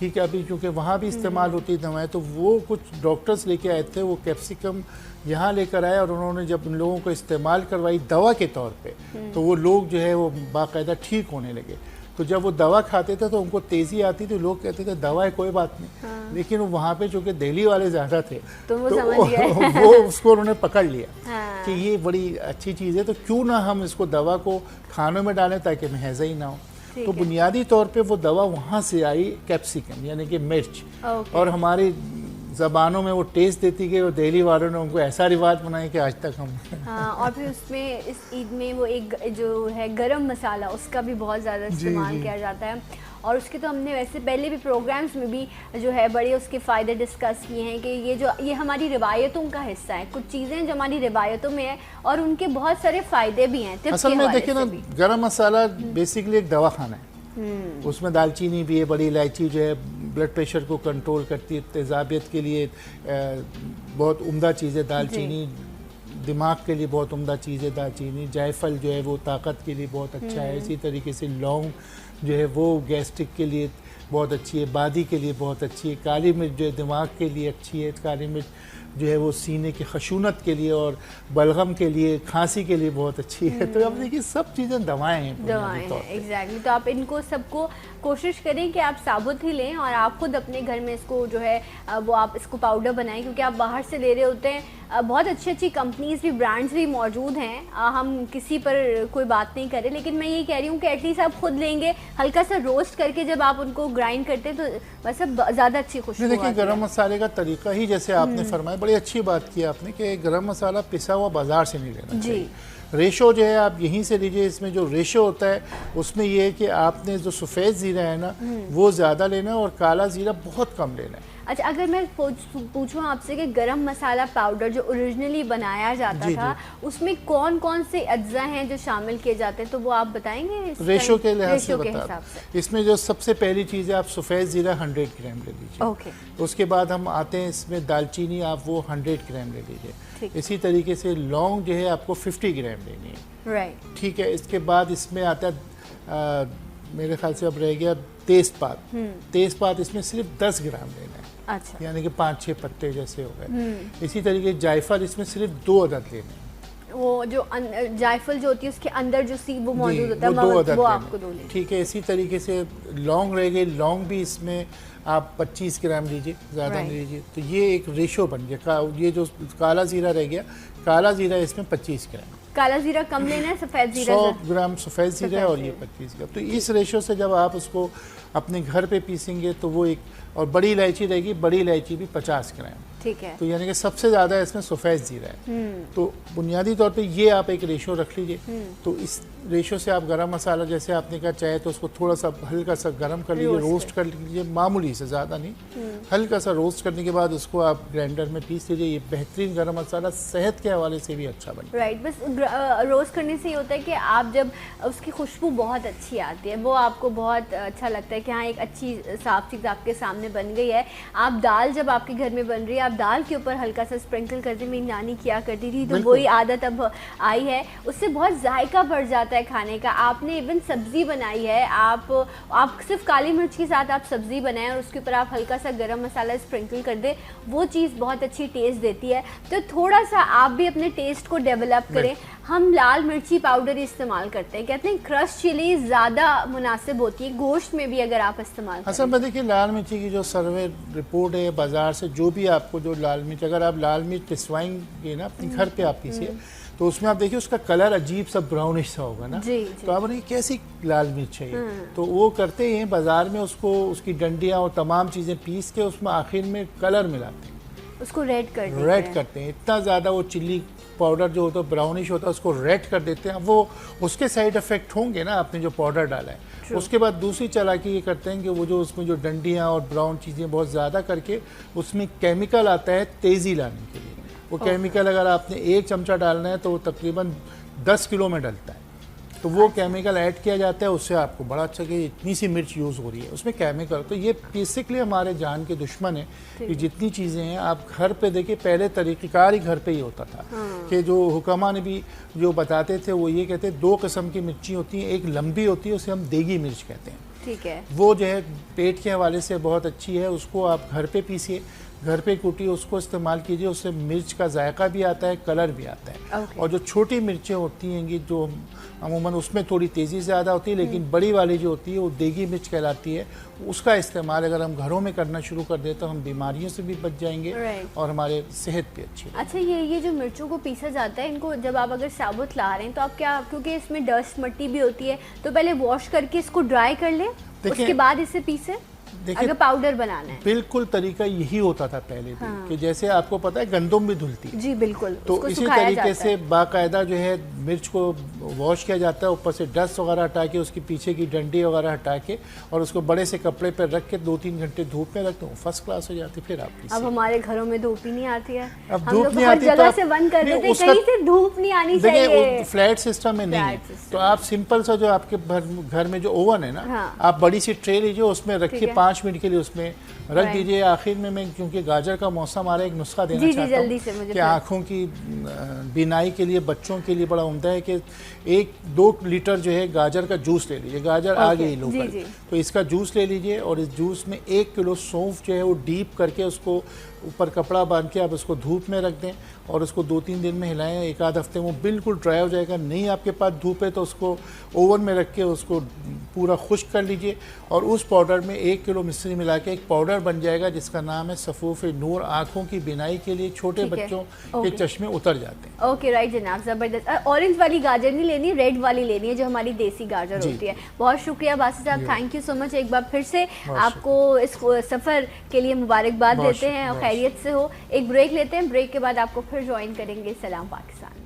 ही का भी, क्योंकि वहाँ भी इस्तेमाल होती है दवाएँ, तो वो कुछ डॉक्टर्स लेके आए थे, वो कैप्सिकम यहाँ लेकर आए और उन्होंने जब उन लोगों को इस्तेमाल करवाई दवा के तौर पे, तो वो लोग जो है वो बाकायदा ठीक होने लगे। तो जब वो दवा खाते थे तो उनको तेज़ी आती थी, लोग कहते थे दवा है कोई बात नहीं। लेकिन वो वहाँ पे चूँकि दिल्ली वाले ज़्यादा थे तो वो उसको उन्होंने पकड़ लिया कि ये बड़ी अच्छी चीज़ है, तो क्यों ना हम इसको दवा को खानों में डालें ताकि हैज़ा ही ना हो। तो बुनियादी तौर पे वो दवा वहाँ से आई, कैप्सिकम यानी कि मिर्च, और हमारी ज़बानों में वो टेस्ट देती गई और दिल्ली वालों ने उनको ऐसा रिवाज बनाया कि आज तक हम हाँ। और फिर उसमें इस ईद में वो एक जो है गरम मसाला, उसका भी बहुत ज़्यादा इस्तेमाल किया जाता है। और उसके तो हमने वैसे पहले भी प्रोग्राम्स में भी जो है बड़े उसके फ़ायदे डिस्कस किए हैं कि ये हमारी रिवायतों का हिस्सा है। कुछ चीज़ें जो हमारी रिवायतों में है और उनके बहुत सारे फ़ायदे भी हैं। असल में देखिए ना, गरम मसाला बेसिकली एक दवा खाना है। उसमें दालचीनी भी है, बड़ी इलायची जो है ब्लड प्रेशर को कंट्रोल करती है, तेज़ाबियत के लिए बहुत उम्दा चीज़ है दालचीनी, दिमाग के लिए बहुत उम्दा चीज़ है दालचीनी। जायफल जो है वो ताकत के लिए बहुत अच्छा है। इसी तरीके से लौंग जो है वो गैस्ट्रिक के लिए बहुत अच्छी है, बादी के लिए बहुत अच्छी है। काली मिर्च जो है दिमाग के लिए अच्छी है। काली मिर्च जो है वो सीने की खशूनत के लिए और बलगम के लिए, खांसी के लिए बहुत अच्छी है। तो अब देखिए सब चीज़ें दवाएं हैं, एग्जैक्टली। तो आप इनको सबको कोशिश करें कि आप साबुत ही लें और आप खुद अपने घर में इसको जो है वो आप इसको पाउडर बनाएं, क्योंकि आप बाहर से ले रहे होते हैं। बहुत अच्छी अच्छी कंपनीज भी, ब्रांड्स भी मौजूद हैं। हम किसी पर कोई बात नहीं करें, लेकिन मैं ये कह रही हूँ कि एटलीस्ट आप खुद लेंगे, हल्का सा रोस्ट करके जब आप उनको ग्राइंड करते हैं तो बस ज़्यादा अच्छी खुशबू। देखिए गरम मसाले का तरीका ही जैसे आपने फरमाया, बड़ी अच्छी बात की आपने कि गरम मसाला पिसा हुआ बाजार से नहीं लेना चाहिए। रेशो जो है आप यहीं से लीजिए। इसमें जो रेशो होता है उसमें ये है कि आपने जो सफ़ेद ज़ीरा है ना वो ज़्यादा लेना है और काला ज़ीरा बहुत कम लेना है। अच्छा, अगर मैं पूछूं आपसे कि गरम मसाला पाउडर जो ओरिजिनली बनाया जाता था उसमें कौन कौन से अज्जा हैं जो शामिल किए जाते हैं, तो वो आप बताएंगे? रेशो के लिहाज से बता। इसमें जो सबसे पहली चीज़ है, आप सफ़ेद ज़ीरा 100 ग्राम ले लीजिए। ओके। उसके बाद हम आते हैं इसमें दालचीनी, आप वो 100 ग्राम ले लीजिए। इसी तरीके से लौंग जो है आपको 50 ग्राम लेनी है। राइट, ठीक है। इसके बाद इसमें आता है मेरे ख्याल से अब रह गया तेज़पात। तेज़पात इसमें सिर्फ 10 ग्राम लेना है। अच्छा। यानी कि 5-6 पत्ते जैसे हो गए। इसी तरीके जायफल इसमें सिर्फ 2 अदद लेने हैं। वो जो जायफल जो होती है उसके अंदर जो सी वो मौजूद होता है, वो आपको 2 लेने। ठीक है। इसी तरीके से लौंग रह गई, लौंग भी इसमें आप 25 ग्राम लीजिए, ज़्यादा नहीं लीजिए। तो ये एक रेशो बन गया। ये जो काला ज़ीरा रह गया, काला ज़ीरा इसमें 25 ग्राम। काला जीरा कम लेना है, सफ़ेद जीरा 100 ग्राम सफ़ेद जीरा है और ये 25 ग्राम। तो इस रेशो से जब आप उसको अपने घर पे पीसेंगे तो वो एक, और बड़ी इलायची रहेगी, बड़ी इलायची भी 50 ग्राम, ठीक है। तो यानी कि सबसे ज़्यादा इसमें सफ़ेद जीरा है। तो बुनियादी तौर पे ये आप एक रेशो रख लीजिए। तो इस रेशो से आप गरम मसाला, जैसे आपने कहा, चाहे तो उसको थोड़ा सा हल्का सा गरम कर लीजिए, रोस्ट कर लीजिए, मामूली से, ज़्यादा नहीं, हल्का सा रोस्ट करने के बाद उसको आप ग्राइंडर में पीस लीजिए। ये बेहतरीन गरम मसाला सेहत के हवाले से भी अच्छा बने। राइट, बस रोस्ट करने से ये होता है कि आप जब उसकी खुशबू बहुत अच्छी आती है, वो आपको बहुत अच्छा लगता है कि हाँ एक अच्छी साफ चीज़ आपके सामने बन गई है। आप दाल जब आपके घर में बन रही है, आप दाल के ऊपर हल्का सा स्प्रिंकल करते, मेरी नानी किया करती थी, तो वही आदत अब आई है, उससे बहुत जायका बढ़ जाता है खाने का। आपने इवन सब्ज़ी बनाई है, आप सिर्फ काली मिर्च के साथ आप सब्ज़ी बनाएं और उसके ऊपर आप हल्का सा गरम मसाला स्प्रिंकल कर दे, वो चीज़ बहुत अच्छी टेस्ट देती है। तो थोड़ा सा आप भी अपने टेस्ट को डेवलप करें। हम लाल मिर्ची पाउडर इस्तेमाल करते हैं, कहते हैं क्रश चिली ज़्यादा मुनासिब होती है गोश्त में भी अगर आप इस्तेमाल करें। असल में देखिए, लाल मिर्ची की जो सर्वे रिपोर्ट है बाज़ार से, जो भी आपको जो लाल मिर्च, अगर आप लाल मिर्च पिसवाएंगे ना अपने घर पे आप पीसिए, तो उसमें आप देखिए उसका कलर अजीब सा ब्राउनिश सा होगा ना। जी, तो आप बोलेंगे कैसी लाल मिर्च है ये? तो वो करते हैं बाज़ार में, उसको उसकी डंडियाँ और तमाम चीज़ें पीस के उसमें आखिर में कलर मिलाते हैं, उसको रेड करते हैं। इतना ज़्यादा वो चिल्ली पाउडर जो होता है ब्राउनिश होता है, उसको रेड कर देते हैं। वो उसके साइड इफ़ेक्ट होंगे ना, आपने जो पाउडर डाला है। उसके बाद दूसरी चालाकी ये करते हैं कि वो जो उसमें जो डंडियाँ और ब्राउन चीज़ें बहुत ज़्यादा करके उसमें केमिकल आता है तेज़ी लाने के लिए। वो केमिकल अगर आपने 1 चमचा डालना है तो वो तकरीबन 10 किलो में डलता है। तो वो केमिकल ऐड किया जाता है, उससे आपको बड़ा अच्छा कि इतनी सी मिर्च यूज़ हो रही है, उसमें केमिकल। तो ये बेसिकली हमारे जान के दुश्मन है कि जितनी चीज़ें हैं आप घर पे देखिए, पहले तरीक़ेकार ही घर पे ही होता था। कि जो हुक्मा ने भी जो बताते थे वो ये कहते हैं 2 किस्म की मिर्ची होती हैं, एक लंबी होती है उसे हम देगी मिर्च कहते हैं, ठीक है। वो जो है पेट के हवाले से बहुत अच्छी है, उसको आप घर पे पीसिए, घर पे कूटिए, उसको इस्तेमाल कीजिए, उससे मिर्च का जायका भी आता है, कलर भी आता है। और जो छोटी मिर्चें होती हैं जो अमूमन उसमें थोड़ी तेज़ी ज़्यादा होती है, लेकिन बड़ी वाली जो होती है वो देगी मिर्च कहलाती है। उसका इस्तेमाल अगर हम घरों में करना शुरू कर दें तो हम बीमारियों से भी बच जाएंगे और हमारे सेहत भी अच्छी। अच्छा, ये जो मिर्चों को पीसा जाता है, इनको जब आप अगर साबुत ला रहे हैं तो आप क्या, क्योंकि इसमें डस्ट मट्टी भी होती है, तो पहले वॉश करके इसको ड्राई कर लें, उसके बाद इसे पीसे अगर पाउडर बनाना है? बिल्कुल तरीका यही होता था पहले भी। कि जैसे आपको पता है गंदम भी धुलती है। जी बिल्कुल। तो इसी तरीके से बाकायदा जो है मिर्च को वॉश किया जाता है, ऊपर से डस्ट वगैरह हटा के, उसकी पीछे की डंडी वगैरह हटा के, और उसको बड़े से कपड़े पर रख के 2-3 घंटे धूप में रखते हो, फर्स्ट क्लास हो जाती। फिर आप अब हमारे घरों में धूप ही नहीं आती है, अब धूप नहीं आती जगह से बंद कर देते, कहीं से धूप नहीं आनी चाहिए। फ्लैट सिस्टम में नहीं है, तो आप सिंपल सा जो आपके घर में जो ओवन है ना, आप बड़ी सी ट्रे लीजिए, उसमें रखिए 5 मिनट के लिए, उसमें रख दीजिए। आखिर में मैं, क्योंकि गाजर का मौसम आ रहा है, एक नुस्खा देना चाहता हूँ कि आँखों की बीनाई के लिए बच्चों के लिए बड़ा उम्दा है कि 1-2 लीटर जो है गाजर का जूस ले लीजिए। गाजर आ गई लो पर, तो इसका जूस ले लीजिए, और इस जूस में 1 किलो सौंफ जो है वो डीप करके उसको ऊपर कपड़ा बांध के आप उसको धूप में रख दें, और उसको 2-3 दिन में हिलाएं। 1-आध हफ्ते में वो बिल्कुल ड्राई हो जाएगा। नहीं आपके पास धूप है तो उसको ओवन में रख के उसको पूरा खुश्क कर लीजिए, और उस पाउडर में 1 किलो मिश्री मिला के एक पाउडर बन जाएगा जिसका नाम है सफ़ूफ़ नूर। आँखों की बिनाई के लिए छोटे बच्चों के चश्मे उतर जाते हैं। ओके, राइट जनाब, ज़बरदस्त। ऑरेंज वाली गाजर नहीं लेनी, रेड वाली लेनी है, जो हमारी देसी गाजर होती है। बहुत शुक्रिया बासित साहब, थैंक यू सो मच। एक बार फिर से आपको इस सफ़र के लिए मुबारकबाद देते हैं और खैरियत से हो। एक ब्रेक लेते हैं, ब्रेक के बाद आपको फिर ज्वाइन करेंगे। सलाम पाकिस्तान।